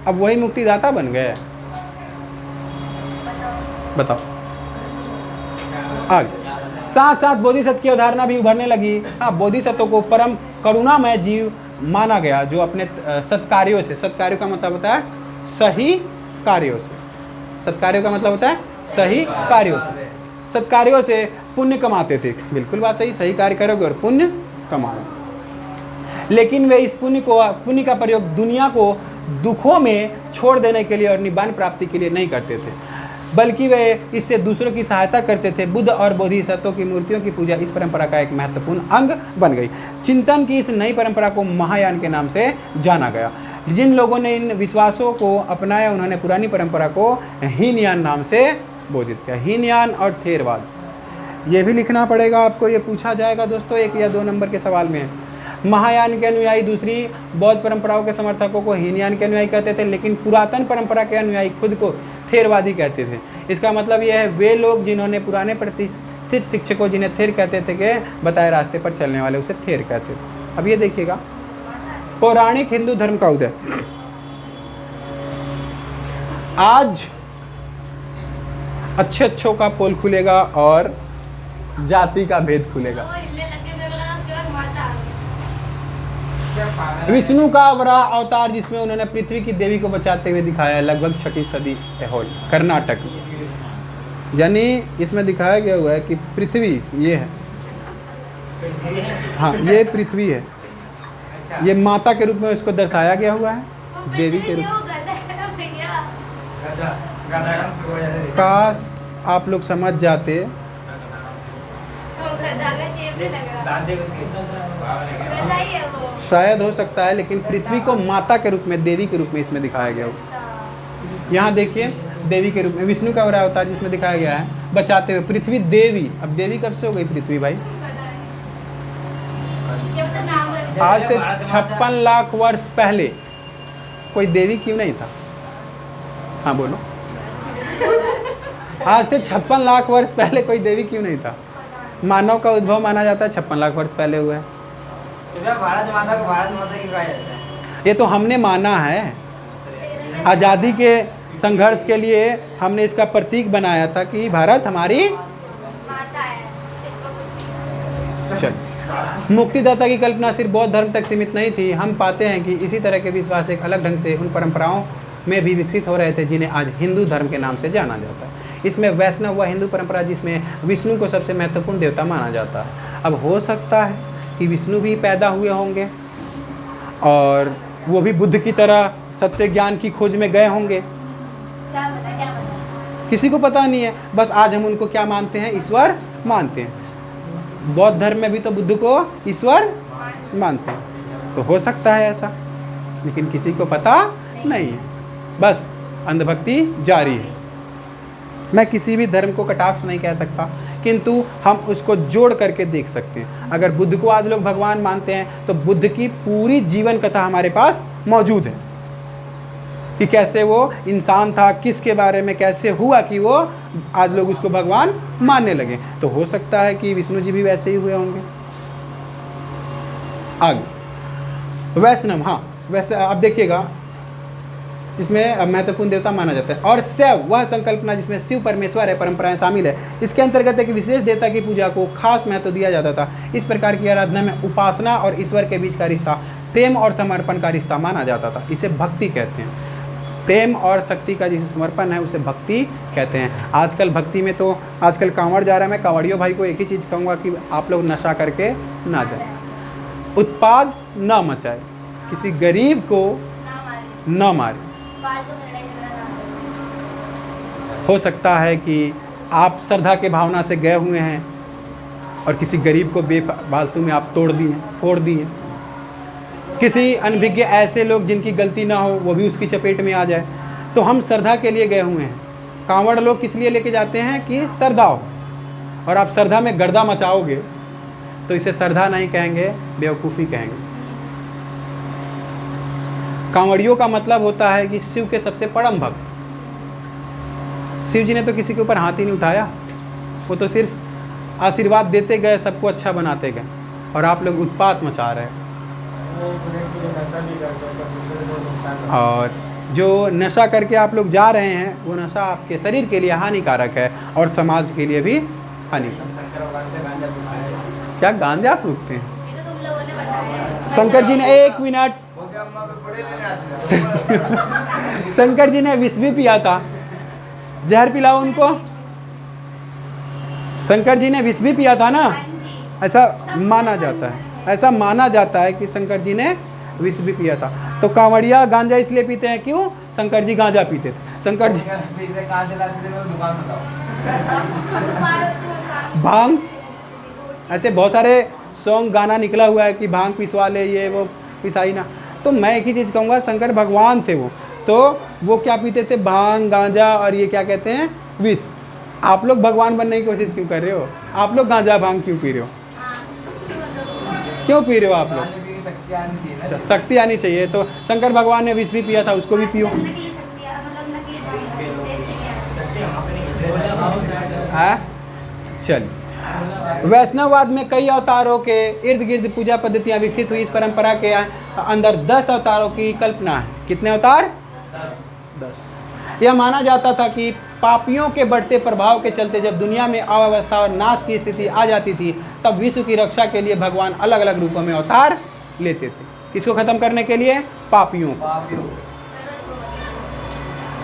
अब वही मुक्तिदाता बन गए। बताओ आगे। साथ साथ बोधिसत्व की अवधारणा भी उभरने लगी। हाँ, बोधिसत्व को परम करुणामय जीव माना गया, जो अपने सत्कार्यों से, सत्कार्यों का मतलब होता है सही कार्यों से, सत्कार्यों का मतलब होता है सही कार्यों से, सत्कार्यों से पुण्य कमाते थे। बिल्कुल बात सही, सही कार्य करोगे और पुण्य कमाओगे। लेकिन वे इस पुण्य का प्रयोग दुनिया को दुखों में छोड़ देने के लिए और निब्बान प्राप्ति के लिए नहीं करते थे, बल्कि वे इससे दूसरों की सहायता करते थे। बुद्ध और बोधिसत्वों की मूर्तियों की पूजा इस परंपरा का एक महत्वपूर्ण अंग बन गई। चिंतन की इस नई परंपरा को महायान के नाम से जाना गया। जिन लोगों ने इन विश्वासों को अपनाया, उन्होंने पुरानी परंपरा को हीनयान नाम से बोधित किया। हीनयान और थेरवाद, ये भी लिखना पड़ेगा आपको, ये पूछा जाएगा दोस्तों 1 या 2 नंबर के सवाल में। महायान के अनुयायी दूसरी बौद्ध परंपराओं के समर्थकों को हीनयान के अनुयायी कहते थे, लेकिन पुरातन परंपरा के अनुयायी खुद को थेरवादी कहते थे। इसका मतलब यह है, वे लोग जिन्होंने पुराने प्रतिष्ठित शिक्षकों, जिन्हें थेर कहते थे, के बताए रास्ते पर चलने वाले उसे थेर कहते थे। अब ये देखिएगा, पौराणिक हिंदू धर्म का उदय। आज अच्छे अच्छों का पोल खुलेगा और जाति का भेद खुलेगा। विष्णु का बड़ा अवतार, जिसमें उन्होंने पृथ्वी की देवी को बचाते हुए दिखाया है, लगभग 6ठी सदी एहोल कर्नाटक में। यानी इसमें दिखाया गया हुआ है कि पृथ्वी ये है, हाँ ये पृथ्वी है, अच्छा। ये माता के रूप में उसको दर्शाया गया हुआ है, वो देवी पितरी के रूप नहीं, वो गधा है भैया। गधा गधा का शुरू हो जाता है। काश आप लोग समझ जाते। वो गधा का शेप नहीं लग रहा। दांत देख उसके। गधा ही है वो। शायद हो सकता है, लेकिन पृथ्वी को माता के रूप में, देवी के रूप में इसमें दिखाया गया हो। अच्छा। यहाँ देखिए देवी के रूप में विष्णु का अवतार जिसमें दिखाया गया है बचाते हुए पृथ्वी देवी। अब देवी कब से हो गई पृथ्वी भाई? गधा है। ये तो नाम रख आज से 56 लाख वर्ष पहले कोई देवी क्यों नहीं था? हाँ बोलो। आज से 56 लाख वर्ष पहले कोई देवी क्यों नहीं था? मानव का उद्भव माना जाता है 56 लाख वर्ष पहले हुआ है। तो भारत माता को भारत माता की कहा जाता है। ये तो हमने माना है। आज़ादी के संघर्ष के लिए हमने इसका प्रतीक बनाया था कि भारत हमारी माता है, इसको कुछ नहीं। चल। मुक्तिदाता की कल्पना सिर्फ बौद्ध धर्म तक सीमित नहीं थी। हम पाते हैं कि इसी तरह के विश्वास एक अलग ढंग से उन परंपराओं में भी विकसित हो रहे थे जिन्हें आज हिंदू धर्म के नाम से जाना जाता है। इसमें वैष्णव व हिंदू परंपरा जिसमें विष्णु को सबसे महत्वपूर्ण देवता माना जाता है। अब हो सकता है कि विष्णु भी पैदा हुए होंगे और वो भी बुद्ध की तरह सत्य ज्ञान की खोज में गए होंगे। क्या पता। किसी को पता नहीं है। बस आज हम उनको क्या मानते हैं? ईश्वर मानते हैं। बौद्ध धर्म में भी तो बुद्ध को ईश्वर मानते हैं। तो हो सकता है ऐसा, लेकिन किसी को पता नहीं है। बस अंधभक्ति जारी है। मैं किसी भी धर्म को कटाक्ष नहीं कह सकता, किंतु हम उसको जोड़ करके देख सकते हैं। अगर बुद्ध को आज लोग भगवान मानते हैं तो बुद्ध की पूरी जीवन कथा हमारे पास मौजूद है कि कैसे वो इंसान था, किसके बारे में कैसे हुआ कि वो आज लोग उसको भगवान मानने लगे। तो हो सकता है कि विष्णु जी भी वैसे ही हुए होंगे। आगे वैष्णव, हाँ वैसे आप देखिएगा इसमें महत्वपूर्ण देवता माना जाता है। और शैव वह संकल्पना जिसमें शिव परमेश्वर है परंपराएं शामिल है। इसके अंतर्गत एक विशेष देवता की पूजा को खास महत्व दिया जाता था। इस प्रकार की आराधना में उपासना और ईश्वर के बीच का रिश्ता प्रेम और समर्पण का रिश्ता माना जाता था। इसे भक्ति कहते हैं। प्रेम और शक्ति का जिसे समर्पण है उसे भक्ति कहते हैं। आजकल भक्ति में तो आजकल कांवड़ जा रहा है। मैं कांवड़ियों भाई को एक ही चीज़ कहूँगा कि आप लोग नशा करके ना जाए, उत्पाद ना मचाए, किसी गरीब को ना मारे, ना मारे। फालतू में लड़ाई झगड़ा ना करो। हो सकता है कि आप श्रद्धा के भावना से गए हुए हैं और किसी गरीब को बेफालतू में आप तोड़ दिए, फोड़ दिए। किसी अनभिज्ञ ऐसे लोग जिनकी गलती ना हो वो भी उसकी चपेट में आ जाए। तो हम श्रद्धा के लिए गए हुए हैं। कांवड़ लोग किस लिए लेके जाते हैं कि श्रद्धा हो, और आप श्रद्धा में गर्दा मचाओगे तो इसे श्रद्धा नहीं कहेंगे, बेवकूफ़ी कहेंगे। कांवड़ियों का मतलब होता है कि शिव के सबसे परम भक्त। शिव जी ने तो किसी के ऊपर हाथ ही नहीं उठाया, वो तो सिर्फ आशीर्वाद देते गए, सबको अच्छा बनाते गए। और आप लोग उत्पात मचा रहे हैं। और जो नशा करके आप लोग जा रहे हैं वो नशा आपके शरीर के लिए हानिकारक है और समाज के लिए भी हानिकारक। क्या गांजा फूकते हैं? ये तो तुम लोगों ने बताया। शंकर जी ने, एक मिनट, शंकर जी ने विष भी पिया था। जहर पिलाओ उनको। शंकर जी ने विष भी पिया था ना, हाँ जी। ऐसा माना जाता है। ऐसा माना जाता है कि शंकर जी ने विष भी पिया था। तो कांवड़िया गांजा इसलिए पीते हैं क्यों? शंकर जी गांजा पीते थे। शंकर जी कहाँ से लाते थे? मैं दुकान बताओ। भांग, ऐसे बहुत सारे सॉन्ग गाना निकला हुआ है कि भांग पिसवा ले, ये वो पिसाई ना। तो मैं एक ही चीज़ कहूँगा, शंकर भगवान थे वो, तो वो क्या पीते थे? भांग, गांजा और ये क्या कहते हैं? विष। आप लोग भगवान बनने की कोशिश क्यों कर रहे हो? आप लोग गांजा भांग क्यों पी रहे हो? क्यों पी रहे हो आप लोग? शक्ति आनी चाहिए ना। अच्छा, शक्ति आनी चाहिए। तो शंकर भगवान ने विष भी पिया था, उसको भी पियो। नकली शक्तियाँ, मतलब नकली हाँ चल। वैष्णववाद में कई अवतारों के इर्द गिर्द पूजा पद्धतियाँ विकसित हुई। इस परंपरा के अंदर 10 अवतारों की कल्पना है। कितने अवतार? 10। यह माना जाता था कि पापियों के बढ़ते प्रभाव के चलते जब दुनिया में अव्यवस्था और नाश की स्थिति आ जाती थी तब विश्व की रक्षा के लिए भगवान अलग अलग रूपों में अवतार लेते थे। किसको खत्म करने के लिए? पापियों को।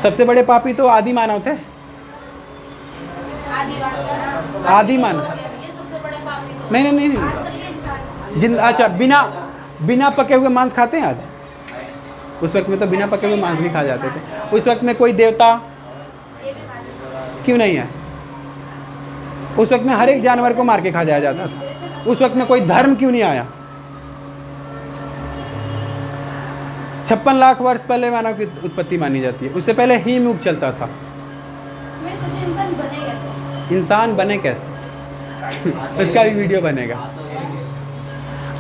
सबसे बड़े पापी तो आदि मानव थे। आदि मानव। ये सबसे बड़े पापी तो नहीं नहीं नहीं, आजकल के इंसान। अच्छा, बिना बिना पके हुए मांस खाते हैं आज? उस वक्त में तो बिना पके हुए मांस भी खा जाते थे। उस वक्त में कोई देवता क्यों नहीं है? उस वक्त में हर एक जानवर को मार के खा जाया जाता था। उस वक्त में कोई धर्म क्यों नहीं आया? 56 लाख वर्ष पहले मानव की उत्पत्ति मानी जाती है। उससे पहले हिम युग चलता था। मैं सोची इंसान बने कैसे? इंसान बने कैसे? उसका भी वीडियो बनेगा।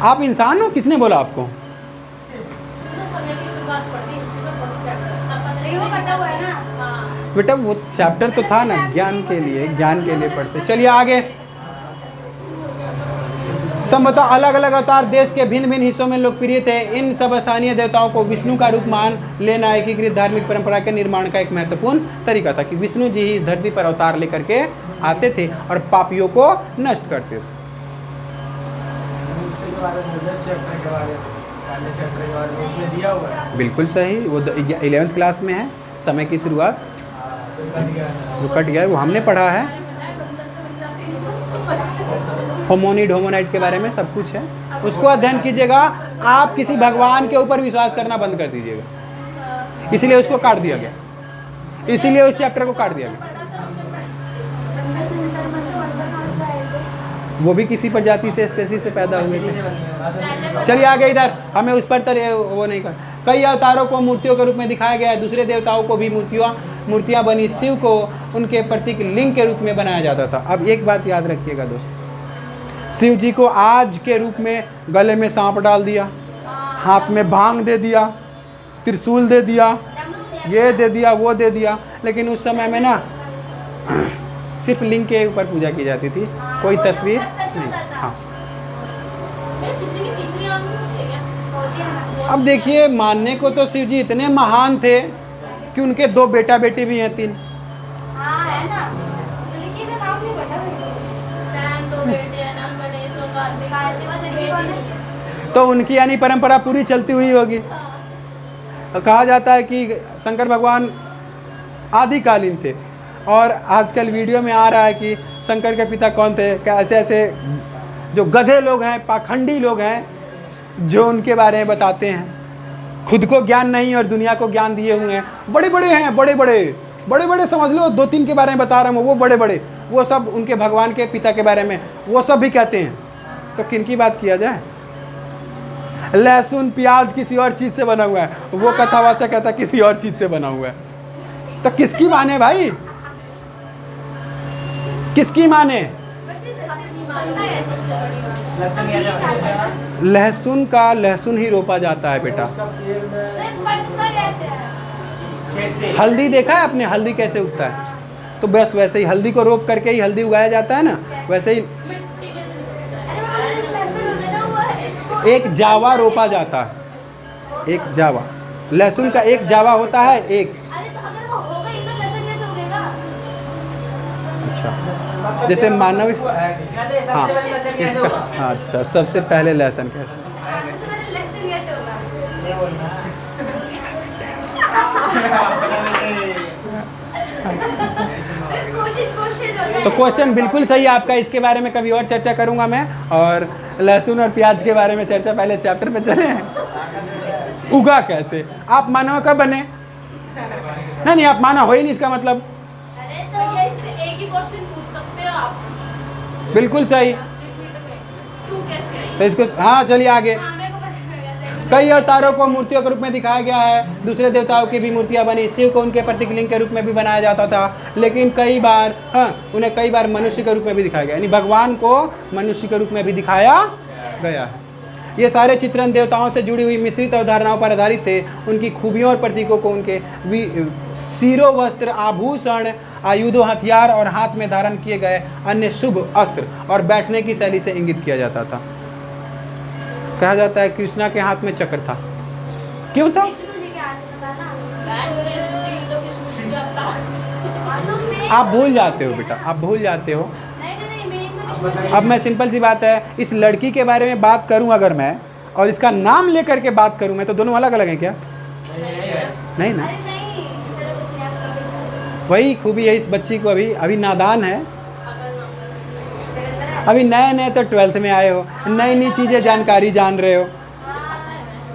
आप इंसान हो? किसने बोला आपको? तो समय की शुरुआत पड़ती है, उसका फर्स्ट चैप्टर तब पता नहीं वो कटा हुआ है ना। हाँ बेटा वो चैप्टर तो था ना, ज्ञान के लिए पढ़ते। चलिए आगे। संभवतः अलग अलग अवतार देश के भिन्न भिन्न हिस्सों में लोकप्रिय थे। इन सब स्थानीय देवताओं को विष्णु का रूप मान लेना एकीकृत धार्मिक परंपरा के निर्माण का एक महत्वपूर्ण तरीका था कि विष्णु जी ही इस धरती पर अवतार लेकर के आते थे और पापियों को नष्ट करते थे। उसके बारे में चैप्टर के बारे में, पहले चैप्टर के बारे में उसमें दिया हुआ है। बिल्कुल सही, वो 11th क्लास में है। समय की शुरुआत तो कट गया है। जो कट गया है वो हमने पढ़ा है। होमोनिड होमोनाइड के बारे में सब कुछ है, उसको अध्ययन कीजिएगा। आप किसी भगवान के ऊपर विश्वास करना बंद कर दीजिएगा। इसीलिए उसको काट दिया गया, इसीलिए उस चैप्टर को काट दिया गया। वो भी किसी प्रजाति से स्पेसीज से पैदा हुए थे। चलिए आगे इधर, हमें उस पर वो नहीं कर। कई अवतारों को मूर्तियों के रूप में दिखाया गया है। दूसरे देवताओं को भी मूर्तियाँ बनी। शिव को उनके प्रतीक लिंग के रूप में बनाया जाता था। अब एक बात याद रखिएगा दोस्तों, शिव जी को आज के रूप में गले में सांप डाल दिया, हाथ में भांग दे दिया, त्रिशूल दे दिया, ये दे दिया, वो दे दिया। लेकिन उस समय में ना सिर्फ लिंग के ऊपर पूजा की जाती थी, कोई तस्वीर नहीं। हाँ शिव जी की तीसरी आंख भी होती है क्या? होती है ना। अब देखिए, मानने को तो शिव जी इतने महान थे कि उनके 2 बेटा बेटी भी हैं, 3। हाँ है ना, लड़की का नाम नहीं पता मुझे। 2 बेटे हैं ना, गणेश और कार्तिक। तो उनकी यानी परंपरा पूरी चलती हुई होगी। कहा जाता है कि शंकर भगवान आदिकालीन थे। और आजकल वीडियो में आ रहा है कि शंकर के पिता कौन थे, क्या ऐसे ऐसे जो गधे लोग हैं, पाखंडी लोग हैं, जो उनके बारे में बताते हैं। खुद को ज्ञान नहीं और दुनिया को ज्ञान दिए हुए हैं। बड़े बड़े हैं, बड़े बड़े समझ लो, 2-3 के बारे में बता रहा हूँ, वो बड़े बड़े, वो सब उनके भगवान के पिता के बारे में वो सब भी कहते हैं। तो किन की बात किया जाए? लहसुन प्याज किसी और चीज़ से बना हुआ है, वो कथावाचक कहता किसी और चीज़ से बना हुआ है। तो किसकी माने भाई, किसकी माने? लहसुन का लहसुन ही रोपा जाता है बेटा। हल्दी देखा है आपने, हल्दी कैसे उगता है? तो बस वैसे ही हल्दी को रोप करके ही हल्दी उगाया जाता है ना, वैसे ही एक जावा रोपा जाता है। एक जावा, लहसुन का एक जावा होता है, एक। अच्छा, जैसे मानव हाँ इसका, अच्छा सबसे पहले लहसुन कैसे? तो क्वेश्चन बिल्कुल सही है आपका। इसके बारे में कभी और चर्चा करूंगा मैं। और लहसुन और प्याज के बारे में चर्चा पहले चैप्टर पे चले हैं। उगा कैसे? आप मानव कब बने? नहीं, आप मानव हो ही नहीं, इसका मतलब। अरे तो ये एक ही क्वेश्चन पूछ सकते हो आप। बिल्कुल सही। तू कैसे आई? तो इसको हाँ, चलिए आगे। हाँ, मेरे को पता है। कई अवतारों को मूर्तियों के रूप में दिखाया गया है। दूसरे देवताओं की भी मूर्तियां बनी। शिव को उनके प्रतीक लिंग के रूप में भी बनाया जाता था, लेकिन कई बार उन्हें कई बार मनुष्य के रूप में भी दिखाया गया, यानी भगवान को मनुष्य के रूप में भी दिखाया गया है। ये सारे चित्रण देवताओं से जुड़ी हुई मिश्रित अवधारणाओं पर आधारित थे। उनकी खूबियों और प्रतीकों को उनके सिरो वस्त्र, आभूषण, आयुधों, हथियार और हाथ में धारण किए गए अन्य शुभ अस्त्र और बैठने की शैली से इंगित किया जाता था। कहा जाता है कृष्णा के हाथ में चक्र था। क्यों था? आप भूल जाते हो बेटा, आप भूल जाते हो। अब मैं सिंपल सी बात है, इस लड़की के बारे में बात करूं अगर मैं, और इसका नाम लेकर के बात करूं मैं, तो दोनों अलग अलग हैं क्या? नहीं ना। वही खूबी है इस बच्ची को, अभी नादान है, अभी नए नए तो 12th में आए हो, नई नई चीज़ें जानकारी जान रहे हो।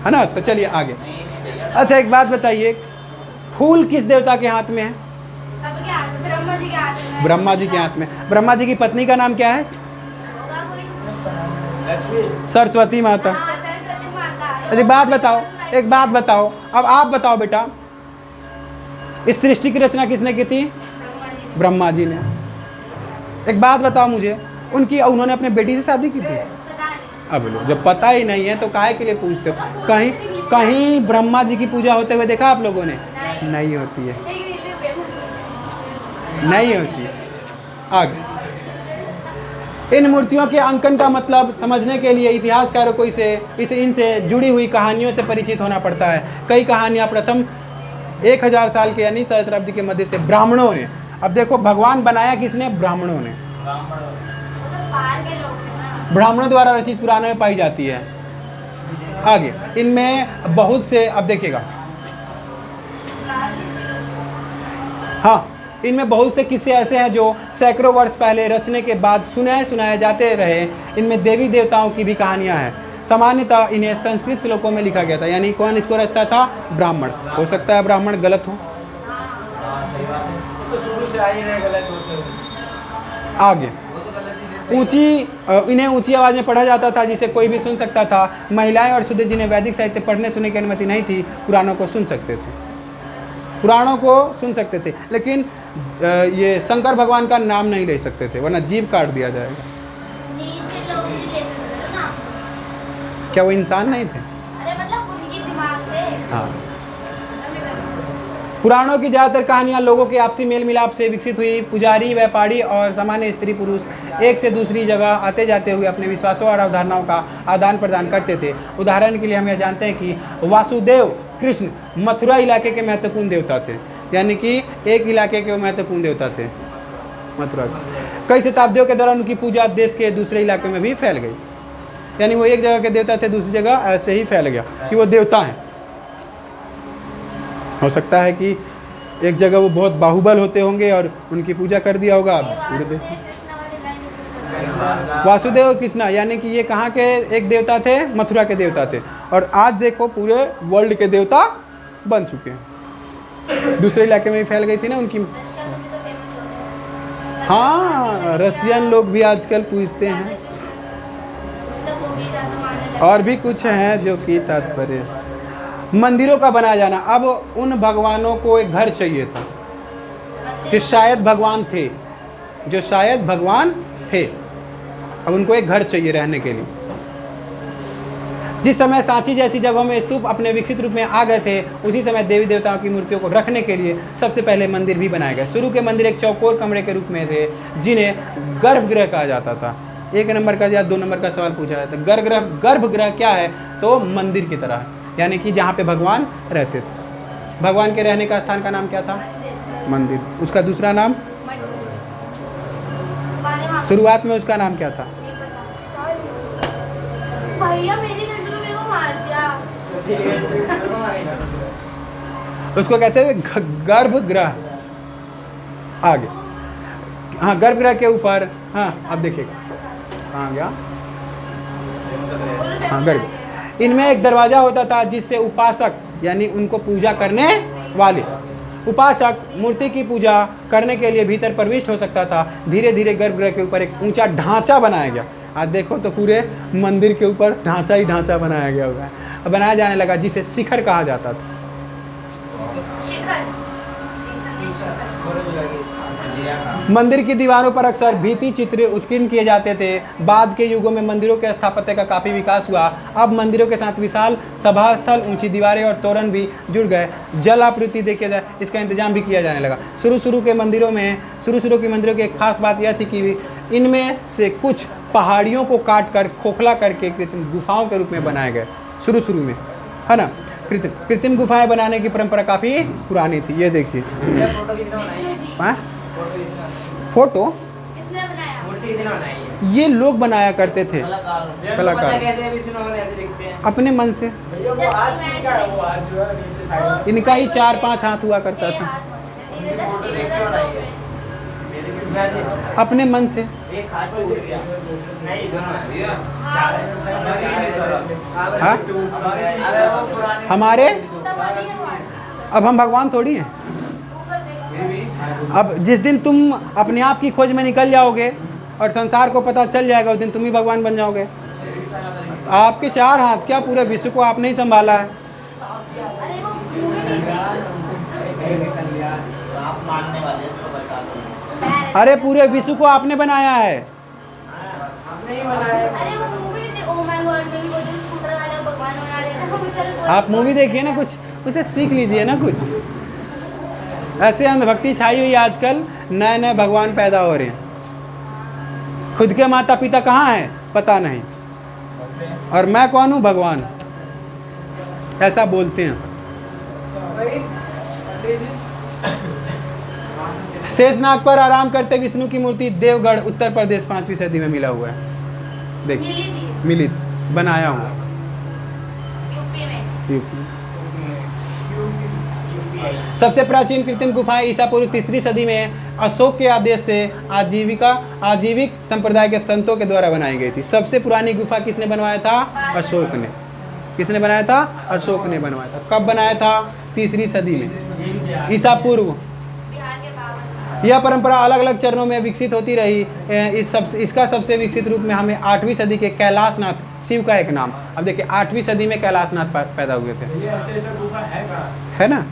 है ना। तो चलिए आगे। अच्छा एक बात बताइए, फूल किस देवता के हाथ में है? सबके हाथ में, ब्रह्मा जी के हाथ में। ब्रह्मा जी के हाथ में। ब्रह्मा जी की पत्नी का नाम क्या है? होगा कोई? लक्ष्मी। सरस्वती माता। हाँ, सरस्वती माता। अच्छा एक बात बताओ, एक बात बताओ, अब आप बताओ बेटा, इस सृष्टि की रचना किसने की थी? ब्रह्मा जी। ब्रह्मा जी ने। एक बात बताओ मुझे, उन्होंने अपने बेटी से शादी की थी? पता नहीं। अब लो, जब पता ही नहीं है तो काहे के लिए पूछते हो? कहीं कहीं ब्रह्मा जी की पूजा होते हुए देखा आप लोगों ने? नहीं होती है, एक रील में फेमस है। नहीं होती है। आगे, इन मूर्तियों के अंकन का मतलब समझने के लिए इतिहासकारों को इनसे जुड़ी हुई कहानियों से परिचित होना पड़ता है। कई कहानियाँ प्रथम 1000 साल के यानी सहस्राब्दी के मध्य से ब्राह्मणों ने, अब देखो भगवान बनाया किसने? ब्राह्मणों ने। वो तो बाहर के लोग हैं ना। ब्राह्मणों द्वारा रचित पुराणों में पाई जाती है। आगे, इनमें बहुत से, अब देखिएगा, हाँ, इनमें बहुत से किस्से ऐसे हैं जो सैकड़ों वर्ष पहले रचने के बाद सुनाए जाते रहे। इनमें देवी देवताओं की भी कहानियां हैं। सामान्यतः इन्हें संस्कृत श्लोकों में लिखा गया था, यानी कौन इसको रचता था? ब्राह्मण। हो सकता है ब्राह्मण गलत हो। हाँ सही बात है, वो तो शुरू से आ ही रहे गलत होते हुए। आगे, इन्हें ऊंची आवाज़ में पढ़ा जाता था जिसे कोई भी सुन सकता था। महिलाएं और शुद्ध जिन्हें वैदिक साहित्य पढ़ने सुनने की अनुमति नहीं थी, पुराणों को सुन सकते थे, पुराणों को सुन सकते थे, लेकिन ये शंकर भगवान का नाम नहीं ले सकते थे, वरना जीभ काट दिया जाएगा। नीचे लोग भी ले सकते थे ना। क्या वो इंसान नहीं थे? अरे मतलब उनके दिमाग से। हाँ। पुराणों की ज़्यादातर कहानियाँ लोगों के आपसी मेल मिलाप से विकसित हुई। पुजारी, व्यापारी और सामान्य स्त्री पुरुष एक से दूसरी जगह आते जाते हुए अपने विश्वासों और अवधारणाओं का आदान प्रदान करते थे। उदाहरण के लिए हम यह जानते हैं कि वासुदेव कृष्ण मथुरा इलाके के महत्वपूर्ण देवता थे, यानी कि एक इलाके के महत्वपूर्ण देवता थे मथुरा। कई शताब्दियों के दौरान उनकी पूजा देश के दूसरे इलाकों में भी फैल गई, यानी वो एक जगह के देवता थे, दूसरी जगह ऐसे ही फैल गया कि वो देवता हैं। हो सकता है कि एक जगह वो बहुत बाहुबल होते होंगे और उनकी पूजा कर दिया होगा पूरे देश में। वासुदेव कृष्णा, यानी कि ये कहाँ के एक देवता थे? मथुरा के देवता थे, और आज देखो पूरे वर्ल्ड के देवता बन चुके हैं। दूसरे इलाके में भी फैल गई थी ना उनकी। हाँ, रसियन लोग भी आजकल पूजते हैं, और भी कुछ हैं जो कि तात्पर्य। मंदिरों का बनाया जाना, अब उन भगवानों को एक घर चाहिए था जो शायद भगवान थे, अब उनको एक घर चाहिए रहने के लिए। जिस समय सांची जैसी जगहों में स्तूप अपने विकसित रूप में आ गए थे, उसी समय देवी देवताओं की मूर्तियों को रखने के लिए सबसे पहले मंदिर भी बनाए गए। शुरू के मंदिर एक चौकोर कमरे के रूप में थे, जिन्हें गर्भगृह कहा जाता था। 1 नंबर का या 2 नंबर का सवाल पूछा जाता है। गर्भगृह क्या है? तो मंदिर की तरह, यानी कि जहाँ पे भगवान रहते थे। भगवान के रहने का स्थान का नाम क्या था? मंदिर। उसका दूसरा नाम? शुरुआत में उसका नाम क्या था? भैया मेरी नजरों में वो मार दिया। उसको कहते थे गर्भगृह। आगे, हाँ, गर्भगृह के ऊपर, हाँ अब देखिएगा कहाँ गया, हाँ गर्भगृह। इनमें एक दरवाजा होता था जिससे उपासक, यानी उनको पूजा करने वाले उपासक मूर्ति की पूजा करने के लिए भीतर प्रविष्ट हो सकता था। धीरे धीरे गर्भगृह के ऊपर एक ऊंचा ढांचा बनाया गया। आज देखो तो पूरे मंदिर के ऊपर ढांचा ही ढांचा बनाया गया हुआ है, बनाया जाने लगा, जिसे शिखर कहा जाता था। मंदिर की दीवारों पर अक्सर भित्ति चित्र उत्कीर्ण किए जाते थे। बाद के युगों में मंदिरों के स्थापत्य का काफ़ी विकास हुआ। अब मंदिरों के साथ विशाल सभा स्थल, ऊंची दीवारें और तोरण भी जुड़ गए। जल आपूर्ति देखिए जाए, इसका इंतजाम भी किया जाने लगा। शुरू के मंदिरों की एक खास बात यह थी कि इनमें से कुछ पहाड़ियों को काट कर खोखला करके कृत्रिम गुफाओं के रूप में बनाए गए। शुरू में, है ना, कृत्रिम गुफाएं बनाने की परंपरा काफ़ी पुरानी थी। ये देखिए फोटो किसने बनाया? मूर्ति किसने बनाई है? ये लोग बनाया करते थे, कलाकार, कैसे अभी इस दिनों में ऐसे दिखते हैं? अपने मन से। भैया वो हाथ नीचे है, वो हाथ जो है नीचे साइड में। इनका ही 4-5 हाथ हुआ करता था। अपने मन से। एक हाथ टूट गया नहीं दोनों हाँ? हमारे अब हम भगवान थोड़ी हैं। अब जिस दिन तुम अपने आप की खोज में निकल जाओगे और संसार को पता चल जाएगा, उस दिन तुम ही भगवान बन जाओगे। आपके 4 हाथ क्या, पूरे विश्व को आपने ही संभाला है। अरे वो मूवी नहीं सांप मारने वाले इसको बचा दो। अरे पूरे विश्व को आपने बनाया है। हमने ही बनाया। अरे वो मूवी नहीं थी, ओ माय गॉड में भी वो जो स्कूटर वाला भगवान बना देता था, वो बेचारा आप मूवी देखिए ना, कुछ उसे सीख लीजिए ना कुछ। ऐसे अंधभक्ति छाई हुई है आजकल, नए नए भगवान पैदा हो रहे हैं। खुद के माता पिता कहाँ हैं पता नहीं, और मैं कौन हूँ, भगवान। ऐसा बोलते हैं सब। शेषनाग पर आराम करते विष्णु की मूर्ति देवगढ़ उत्तर प्रदेश 5वीं सदी में मिला हुआ है। देखिए मिली थी मिली, बनाया हूँ यूपी में। यूपी। सबसे प्राचीन कृत्रिम गुफाएं ईसा पूर्व 3री सदी में अशोक के आदेश से आजीविक संप्रदाय के संतों के द्वारा बनाई गई थी। सबसे पुरानी गुफा किसने बनवाया था? अशोक ने। किसने बनाया था? अशोक ने बनवाया था। कब बनाया था? 3री सदी में ईसा पूर्व। बिहार के बाबा यह परंपरा अलग अलग चरणों में विकसित होती रही। इसका सबसे विकसित रूप में हमें 8वीं सदी के कैलाशनाथ, शिव का एक नाम। अब देखिए 8वीं सदी में कैलाशनाथ पैदा हुए थे, ये ऐसे गुफा है कहाँ? है ना।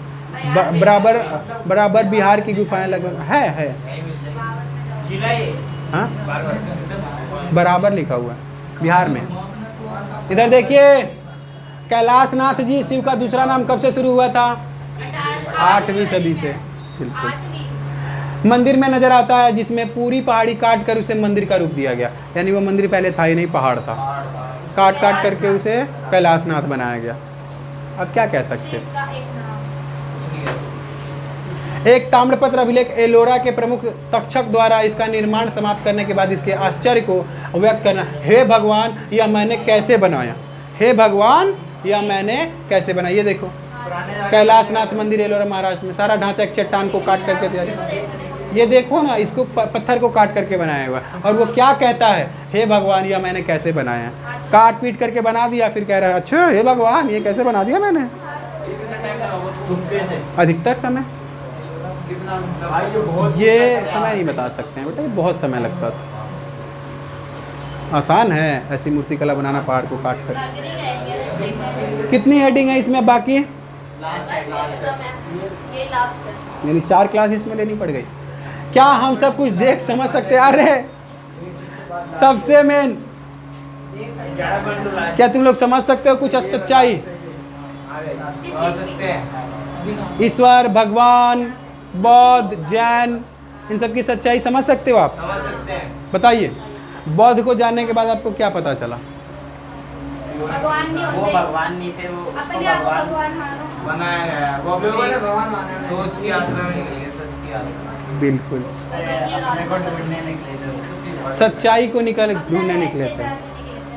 बराबर बिहार की गुफाएं लगभग है। जिला ये हाँ, बराबर लिखा हुआ है बिहार में। इधर देखिए कैलाशनाथ जी, शिव का दूसरा नाम कब से शुरू हुआ था? 8वीं सदी से। बिल्कुल। 8वीं मंदिर में नजर आता है जिसमें पूरी पहाड़ी काट कर उसे मंदिर का रूप दिया गया। यानी वो मंदिर पहले था ही नहीं, पहाड़ था, काट करके उसे कैलाशनाथ बनाया गया। अब क्या कह सकते हैं। शिव का एक नाम। एक ताम्रपत्र अभिलेख एलोरा के प्रमुख तक्षक द्वारा इसका निर्माण समाप्त करने के बाद इसके आश्चर्य को व्यक्त करना, हे भगवान यह मैंने कैसे बनाया, हे भगवान यह मैंने कैसे बनाया। ये देखो कैलाशनाथ मंदिर एलोरा महाराष्ट्र में, सारा ढांचा एक चट्टान को काट करके दिया गया। ये देखो ना, इसको पत्थर को काट करके बनाया हुआ है। और वो क्या कहता है, हे भगवान यह मैंने कैसे बनाया। काट पीट करके बना दिया, फिर कह रहा है अच्छा हे भगवान ये कैसे बना दिया मैंने। अधिकतर समय ये समय नहीं बता सकते हैं बेटा, ये बहुत समय लगता था। आसान है ऐसी मूर्ति कला बनाना, पहाड़ को काट कर। कितनी हेडिंग है इसमें बाकी? ये लास्ट है। यानी 4 क्लास इसमें लेनी पड़ गई। क्या हम सब कुछ देख समझ सकते? अरे सबसे मेन, क्या तुम लोग समझ सकते हो कुछ सच्चाई? ईश्वर, भगवान, बौद्ध, जैन, इन सब की सच्चाई समझ सकते हो आप? समझ सकते हैं। बताइए, बौद्ध को जानने के बाद आपको क्या पता चला? भगवान नहीं वो होते, भगवान नहीं थे, वो अपने आप को भगवान मानो। बनाया गया है। वो लोगों ने अपनी भगवान माना है। सोच की यात्रा में निकली है, सच की यात्रा। बिल्कुल, अपने को ढूंढने निकले थे। सच्चाई को ढूंढने निकले थे,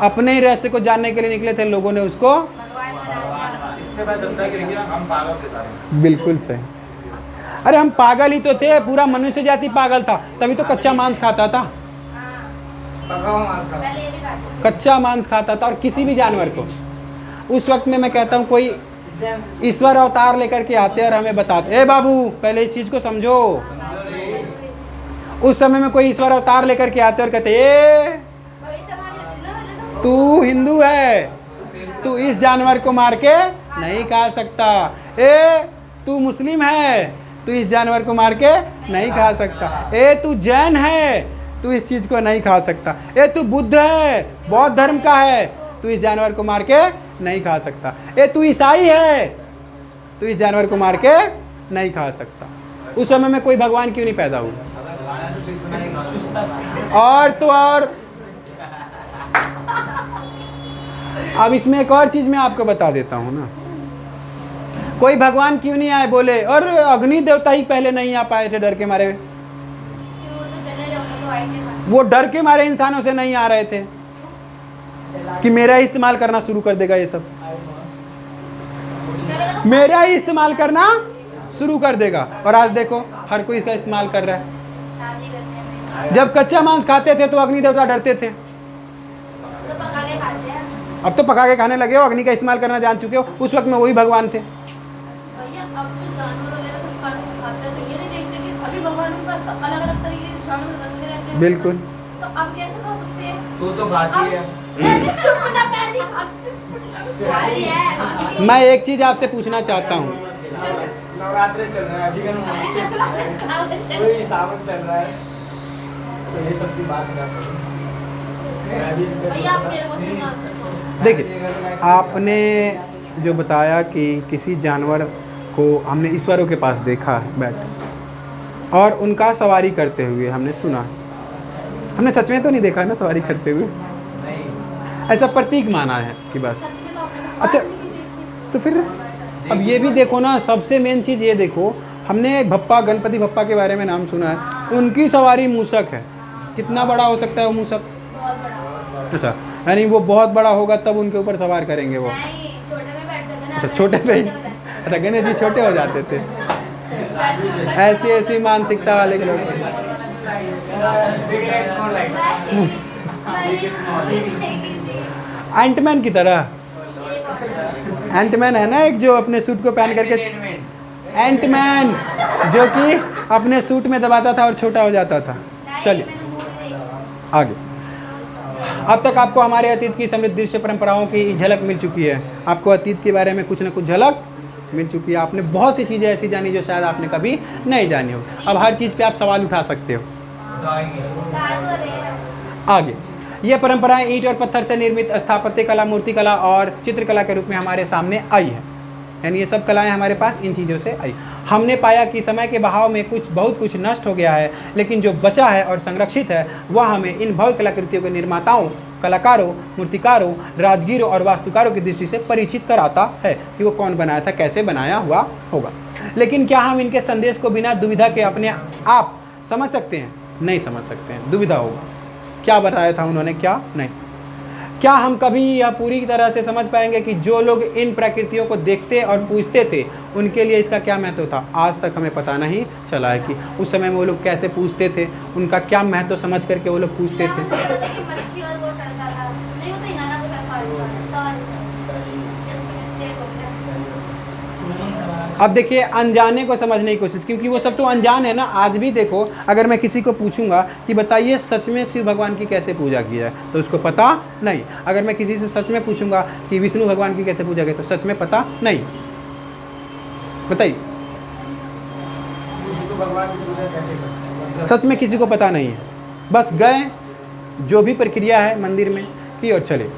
अपने ही रहस्य को जानने के लिए निकले थे। लोगों ने उसको भगवान बना दिया। इससे पता चलता कि भैया हम पागल के साथ। बिल्कुल सही। अरे हम पागल ही तो थे, पूरा मनुष्य जाति पागल था, तभी तो कच्चा मांस खाता था। हाँ, पहले ये भी खाते थे। कच्चा मांस खाता था, और किसी भी जानवर को। उस वक्त में मैं कहता हूँ कोई ईश्वर अवतार लेकर के आते और हमें बताते, ए बाबू पहले इस चीज को समझो। उस समय में कोई ईश्वर अवतार लेकर के आते और कहते भविष्य वाणी होती ना पहले तो। तू हिंदू है, तू इस जानवर को मार के नहीं खा सकता। ए तू मुस्लिम है, तू इस जानवर को मार के नहीं खा सकता। ए तू जैन है, तू इस चीज को नहीं खा सकता। ए तू बुद्ध है, बौद्ध धर्म का है, तू इस जानवर को मार के नहीं खा सकता। ए तू ईसाई है, तू इस जानवर को मार के नहीं खा सकता। उस समय में कोई भगवान क्यों नहीं पैदा हुआ? और तो और अब इसमें एक और चीज मैं आपको बता देता हूँ ना, कोई भगवान क्यों नहीं आए बोले, और अग्नि देवता ही पहले नहीं आ पाए थे डर के मारे। वो तो चले जाओगे तो आए थे। वो डर के मारे इंसानों से नहीं आ रहे थे कि मेरा ही इस्तेमाल करना शुरू कर देगा, ये सब मेरा ही इस्तेमाल करना शुरू कर देगा। और आज देखो हर कोई इसका इस्तेमाल कर रहा है। शादी करने में जब कच्चा मांस खाते थे तो अग्नि देवता डरते थे, तो पका के खाते हैं अब तो पका के खाने लगे हो, अग्नि का इस्तेमाल करना जान चुके हो। उस वक्त में वही भगवान थे। भैया। अब जो जानवर वगैरह सब काट के खाते हैं तो ये नहीं देखते कि सभी भगवानों के पास अलग अलग तरीके के जानवर रखे रहते हैं। बिल्कुल। तो अब कैसे खा सकते हैं? तू तो खाती है। अब चुप ना, मैं नहीं खाती। मैं एक चीज़ आपसे पूछना चाहता हूँ, नवरात्रे चल रहा है, अभी का कोई सावन चल रहा है, तो ये सब की बात ना करो। भैया आप मेरे को सुना सकते देखिए आपने जो बताया कि किसी जानवर को हमने ईश्वरों के पास देखा है बैठ और उनका सवारी करते हुए हमने सुना है, हमने सच में तो नहीं देखा है ना सवारी करते हुए, ऐसा प्रतीक माना है कि बस। सच में तो आपने अच्छा, बात नहीं देखी। तो फिर अब ये भी देखो ना, सबसे मेन चीज़ ये देखो, हमने भप्पा गणपति भप्पा के बारे में नाम सुना है, उनकी सवारी मूसक है। कितना बड़ा हो सकता है वो मूसक? बहुत बड़ा। अच्छा, यानी वो बहुत बड़ा होगा तब उनके ऊपर सवार करेंगे वो। नहीं, छोटे में बैठ जाते ना। अच्छा, छोटे पे ही। अच्छा, गणेश जी छोटे हो जाते थे। ऐसी ऐसी मानसिकता वाले के लोग। एंटमैन की तरह, एंटमैन है ना एक, जो अपने सूट को पहन करके, एंटमैन जो कि अपने सूट में दबाता था और छोटा हो जाता था। चलिए आगे। अब तक आपको हमारे अतीत की समृद्ध दृश्य परंपराओं की झलक मिल चुकी है। आपको अतीत के बारे में कुछ न कुछ झलक मिल चुकी है। आपने बहुत सी चीज़ें ऐसी जानी जो शायद आपने कभी नहीं जानी हो। अब हर चीज़ पे आप सवाल उठा सकते हो। आगे, ये परंपराएं ईंट और पत्थर से निर्मित स्थापत्य कला, मूर्ति कला और चित्रकला के रूप में हमारे सामने आई है। यानी ये सब कलाएं हमारे पास इन चीज़ों से आई। हमने पाया कि समय के बहाव में बहुत कुछ नष्ट हो गया है, लेकिन जो बचा है और संरक्षित है वह हमें इन भव्य कलाकृतियों के निर्माताओं, कलाकारों, मूर्तिकारों, राजगीरों और वास्तुकारों की दृष्टि से परिचित कराता है कि वो कौन बनाया था, कैसे बनाया हुआ होगा। लेकिन क्या हम इनके संदेश को बिना दुविधा के अपने आप समझ सकते हैं? नहीं समझ सकते हैं, दुविधा होगा। क्या बताया था उन्होंने, क्या नहीं। क्या हम कभी यह पूरी तरह से समझ पाएंगे कि जो लोग इन प्रकृतियों को देखते और पूजते थे उनके लिए इसका क्या महत्व था? आज तक हमें पता नहीं चला है कि उस समय में वो लोग कैसे पूजते थे, उनका क्या महत्व समझ करके वो लोग पूजते थे। मच्छी और वो चढ़ता था, नहीं वो तो हिलाना को था, सॉरी। अब देखिए, अनजाने को समझने की कोशिश, क्योंकि वो सब तो अनजान है ना। आज भी देखो, अगर मैं किसी को पूछूंगा कि बताइए सच में शिव भगवान की कैसे पूजा की जाए, तो उसको पता नहीं। अगर मैं किसी से सच में पूछूंगा कि विष्णु भगवान की कैसे पूजा की, तो सच में पता नहीं। बताइए, भगवान की पूजा कैसे करते हैं? सच में किसी को पता नहीं है। बस गए, जो भी प्रक्रिया है मंदिर में की और चले।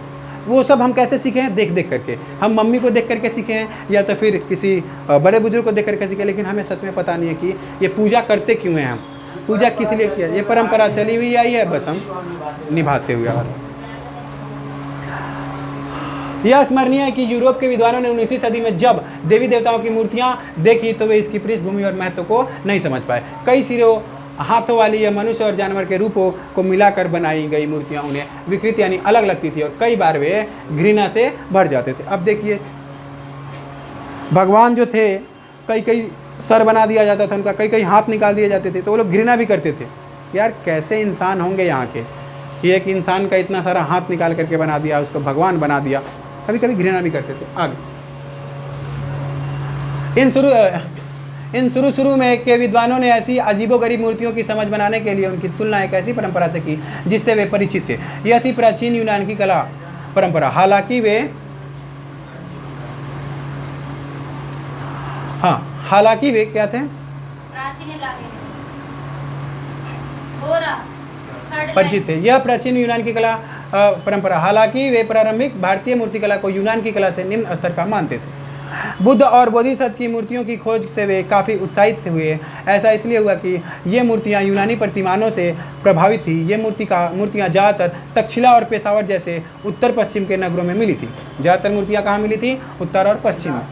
वो सब हम कैसे सीखे हैं? देख देख करके। हम मम्मी को देख करके सीखे हैं या तो फिर किसी बड़े बुजुर्ग को देख करके सीखे, लेकिन हमें सच में पता नहीं है कि ये पूजा करते क्यों हैं, हम पूजा किस लिए किया। ये परंपरा चली हुई आई है, बस हम निभाते हुए आ रहे हैं। यह स्मरणीय है कि यूरोप के विद्वानों ने 19वीं सदी में जब देवी देवताओं की मूर्तियां देखी तो वे इसकी पृष्ठभूमि और महत्व को नहीं समझ पाए। कई सिरों, हाथों वाली या मनुष्य और जानवर के रूपों को मिलाकर बनाई गई मूर्तियां उन्हें विकृत यानी अलग लगती थी और कई बार वे घृणा से भर जाते थे। अब देखिए, भगवान जो थे, कई कई सर बना दिया जाता था उनका, कई कई हाथ निकाल दिए जाते थे, तो वो लोग घृणा भी करते थे। यार कैसे इंसान होंगे यहाँ के, कि एक इंसान का इतना सारा हाथ निकाल करके बना दिया, उसको भगवान बना दिया। कभी कभी घृणा भी करते थे। आगे, इन शुरू में के विद्वानों ने ऐसी अजीबोगरीब मूर्तियों की समझ बनाने के लिए उनकी तुलना एक ऐसी परंपरा से की जिससे वे परिचित थे। यह थी प्राचीन यूनान की कला परंपरा। हालांकि वे क्या थे? परिचित थे। यह प्राचीन यूनान की कला परंपरा, हालांकि वे प्रारंभिक भारतीय मूर्तिकला को यूनान की कला से निम्न स्तर का मानते थे। बुद्ध और बोधिसत्व की मूर्तियों की खोज से वे काफ़ी उत्साहित हुए। ऐसा इसलिए हुआ कि ये मूर्तियाँ यूनानी प्रतिमानों से प्रभावित थी। ये मूर्तियाँ ज़्यादातर तक्षशिला और पेशावर जैसे उत्तर पश्चिम के नगरों में मिली थी। ज़्यादातर मूर्तियाँ कहाँ मिली थी? उत्तर और पश्चिम में,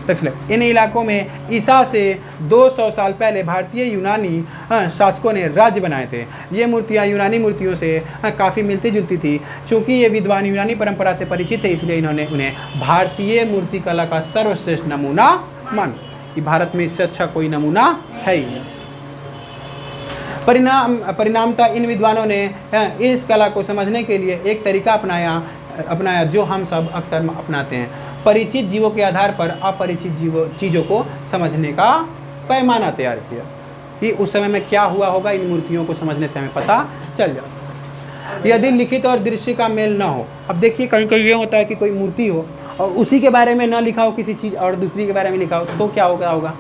तक्षशिला। इन इलाकों में ईसा से 200 साल पहले भारतीय यूनानी शासकों ने राज्य बनाए थे। ये मूर्तियाँ यूनानी मूर्तियों से काफ़ी मिलती जुलती थी। चूँकि ये विद्वान यूनानी परंपरा से परिचित थे, इसलिए इन्होंने उन्हें भारतीय मूर्तिकला का सर्वश्रेष्ठ नमूना मान कि भारत में इससे अच्छा कोई नमूना है ही नहीं। परिणामतः इन विद्वानों ने इस कला को समझने के लिए एक तरीका अपनाया जो हम सब अक्सर अपनाते हैं। परिचित जीवों के आधार पर अपरिचित चीज़ों को समझने का पैमाना तैयार किया कि उस समय में क्या हुआ होगा, इन मूर्तियों को समझने से हमें पता चल जाता। यदि लिखित और दृश्य का मेल ना हो, अब देखिए कहीं कहीं ये होता है कि कोई मूर्ति हो और उसी के बारे में ना लिखा हो किसी चीज़ और दूसरी के बारे में लिखा हो, तो क्या होगा।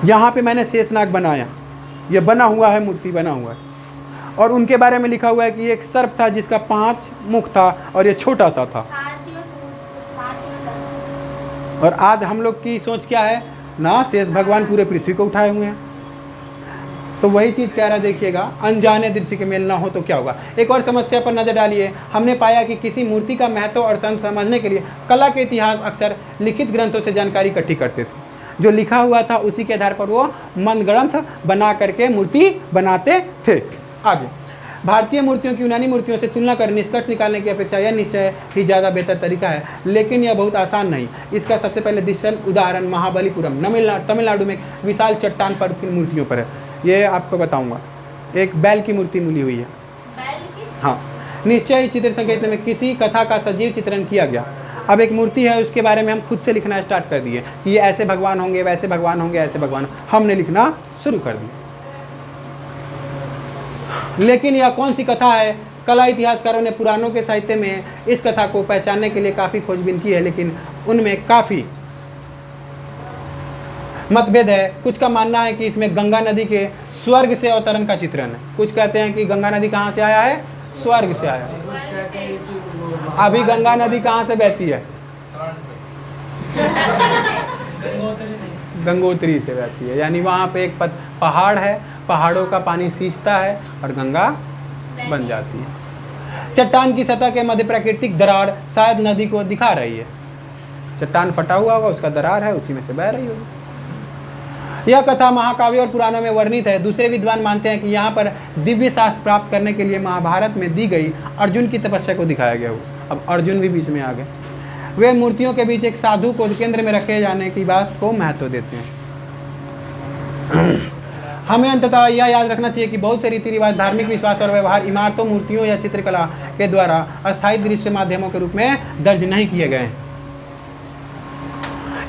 यहाँ पे मैंने शेषनाग बनाया, ये बना हुआ है, मूर्ति बना हुआ है, और उनके बारे में लिखा हुआ है कि एक सर्प था जिसका 5 मुख था और ये छोटा सा था। और आज हम लोग की सोच क्या है ना, शेष भगवान पूरे पृथ्वी को उठाए हुए हैं। तो वही चीज़ कह रहा है, देखिएगा अनजाने दृश्य के मेल ना हो तो क्या होगा। एक और समस्या पर नजर डालिए। हमने पाया कि किसी मूर्ति का महत्व और समझने के लिए कला के इतिहास अक्सर लिखित ग्रंथों से जानकारी इकट्ठी करते थे। जो लिखा हुआ था उसी के आधार पर वो मनग्रंथ बना करके मूर्ति बनाते थे। आगे, भारतीय मूर्तियों की यूनानी मूर्तियों से तुलना कर निष्कर्ष निकालने की अपेक्षा यह निश्चय ही ज़्यादा बेहतर तरीका है, लेकिन यह बहुत आसान नहीं। इसका सबसे पहले दिशल उदाहरण महाबलीपुरम तमिलनाडु में एक विशाल चट्टान पर की मूर्तियों पर है। ये आपको बताऊंगा, एक बैल की मूर्ति मिली हुई है। हाँ, निश्चय ही चित्र संकेत में किसी कथा का सजीव चित्रण किया गया। अब एक मूर्ति है, उसके बारे में हम खुद से लिखना स्टार्ट कर दिए कि ये ऐसे भगवान होंगे, वैसे भगवान होंगे, ऐसे भगवान, हमने लिखना शुरू कर दिया। लेकिन यह कौन सी कथा है? कला इतिहासकारों ने पुराणों के साहित्य में इस कथा को पहचानने के लिए काफ़ी खोजबीन की है, लेकिन उनमें काफ़ी मतभेद है। कुछ का मानना है कि इसमें गंगा नदी के स्वर्ग से अवतरण का चित्रण है। कुछ कहते हैं कि गंगा नदी कहाँ से आया है? स्वर्ग से आया है। अभी गंगा नदी कहाँ से बहती है? गंगोत्री से बहती है, यानी वहाँ पे एक पहाड़ है, पहाड़ों का पानी सींचता है और गंगा बन जाती है। चट्टान की सतह के मध्य प्राकृतिक दरार शायद नदी को दिखा रही है। चट्टान फटा हुआ होगा, उसका दरार है, उसी में से बह रही होगी। यह कथा महाकाव्य और पुराणों में वर्णित है। दूसरे विद्वान मानते हैं कि यहाँ पर दिव्य शास्त्र प्राप्त करने के लिए महाभारत में दी गई अर्जुन की तपस्या को दिखाया गया हो। अब अर्जुन भी बीच में आ गए। वे मूर्तियों के बीच एक साधु को केंद्र में रखे जाने की बात को महत्व देते हैं। हमें अंततः यह याद रखना चाहिए कि बहुत से रीति रिवाज, धार्मिक विश्वास और व्यवहार इमारतों, मूर्तियों या चित्रकला के द्वारा अस्थायी दृश्य माध्यमों के रूप में दर्ज नहीं किए गए हैं।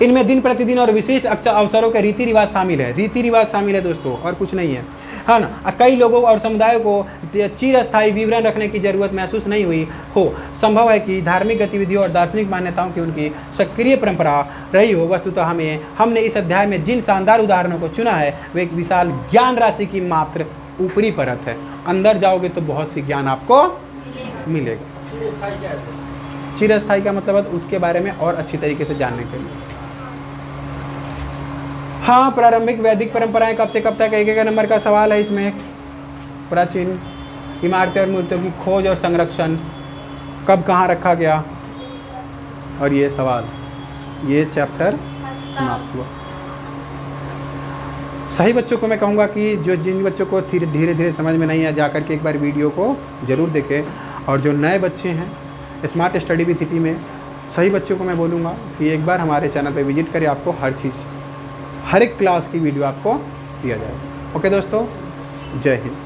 इनमें दिन प्रतिदिन और विशिष्ट अवसरों के रीति रिवाज शामिल है। रीति रिवाज शामिल है दोस्तों, और कुछ नहीं है, है ना। कई लोगों और समुदायों को चिरस्थायी विवरण रखने की जरूरत महसूस नहीं हुई हो। संभव है कि धार्मिक गतिविधियों और दार्शनिक मान्यताओं की उनकी सक्रिय परंपरा रही हो। वस्तुतः हमने इस अध्याय में जिन शानदार उदाहरणों को चुना है वे एक विशाल ज्ञान राशि की मात्र ऊपरी परत है। अंदर जाओगे तो बहुत सी ज्ञान आपको मिलेगा। चिरस्थायी का मतलब उसके बारे में और अच्छी तरीके से जानने के लिए। हाँ, प्रारंभिक वैदिक परंपराएं कब से कब तक, एक नंबर का सवाल है इसमें। प्राचीन इमारतें और मूर्तियों की खोज और संरक्षण कब कहाँ रखा गया, और ये सवाल, ये चैप्टर समाप्त हुआ। सही बच्चों को मैं कहूँगा कि जिन बच्चों को धीरे धीरे समझ में नहीं आ, जाकर के एक बार वीडियो को ज़रूर देखें। और जो नए बच्चे हैं स्मार्ट स्टडी विथ ईपी में, सही बच्चों को मैं बोलूँगा कि एक बार हमारे चैनल पर विजिट करें, आपको हर एक क्लास की वीडियो आपको दिया जाएगा। ओके दोस्तों, जय हिंद।